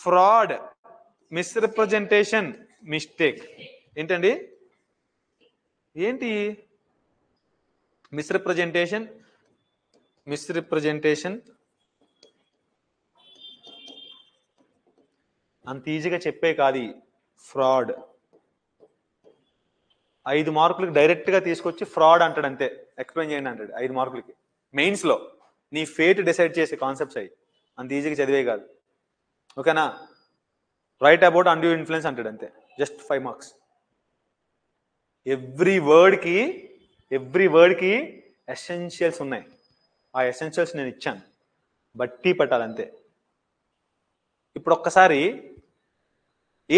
fraud, misrepresentation, mistake. ఏంటండి? ఏంటి మిస్రిప్రజెంటేషన్? అంత ఈజీగా చెప్పే కాదు. ఫ్రాడ్ 5 మార్కులకి డైరెక్ట్ గా తీసుకొచ్చి ఫ్రాడ్ అంటాడు, అంతే. ఎక్స్ప్లెయిన్ చేయండి అంటాడు 5 మార్కులకి. మెయిన్స్ లో నీ ఫేట్ డిసైడ్ చేసే కాన్సెప్ట్స్ అయ్యి. అంత ఈజీగా చదివే కాదు. ఓకేనా? రైట్ అబౌట్ అన్డ్యూ ఇన్ఫ్లుయెన్స్ అంటాడు, అంతే. Just 5 marks. ఎవ్రీ వర్డ్కి ఎసెన్షియల్స్ ఉన్నాయి. ఆ ఎసెన్షియల్స్ నేను ఇచ్చాను, బట్టి పట్టాలంతే. ఇప్పుడు ఒక్కసారి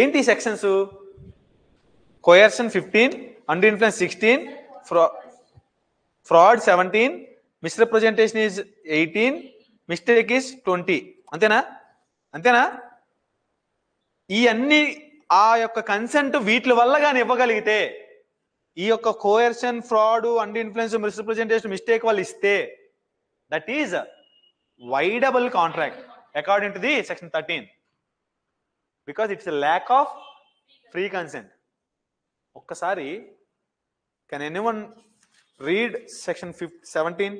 ఏంటి sections? Coercion 15, under influence 16, fraud 17, misrepresentation is 18, mistake is 20. అంతేనా? ఈ అన్ని ఆ యొక్క కన్సెంట్ వీటి వల్ల కానీ ఇవ్వగలిగితే, ఈ యొక్క coercion, fraud, under influence, misrepresentation, mistake వాళ్ళు ఇస్తే, that is voidable contract according to the section 13, because it's a lack of free consent. ఒక్కసారి కెన్ ఎనీవన్ రీడ్ సెక్షన్ 17?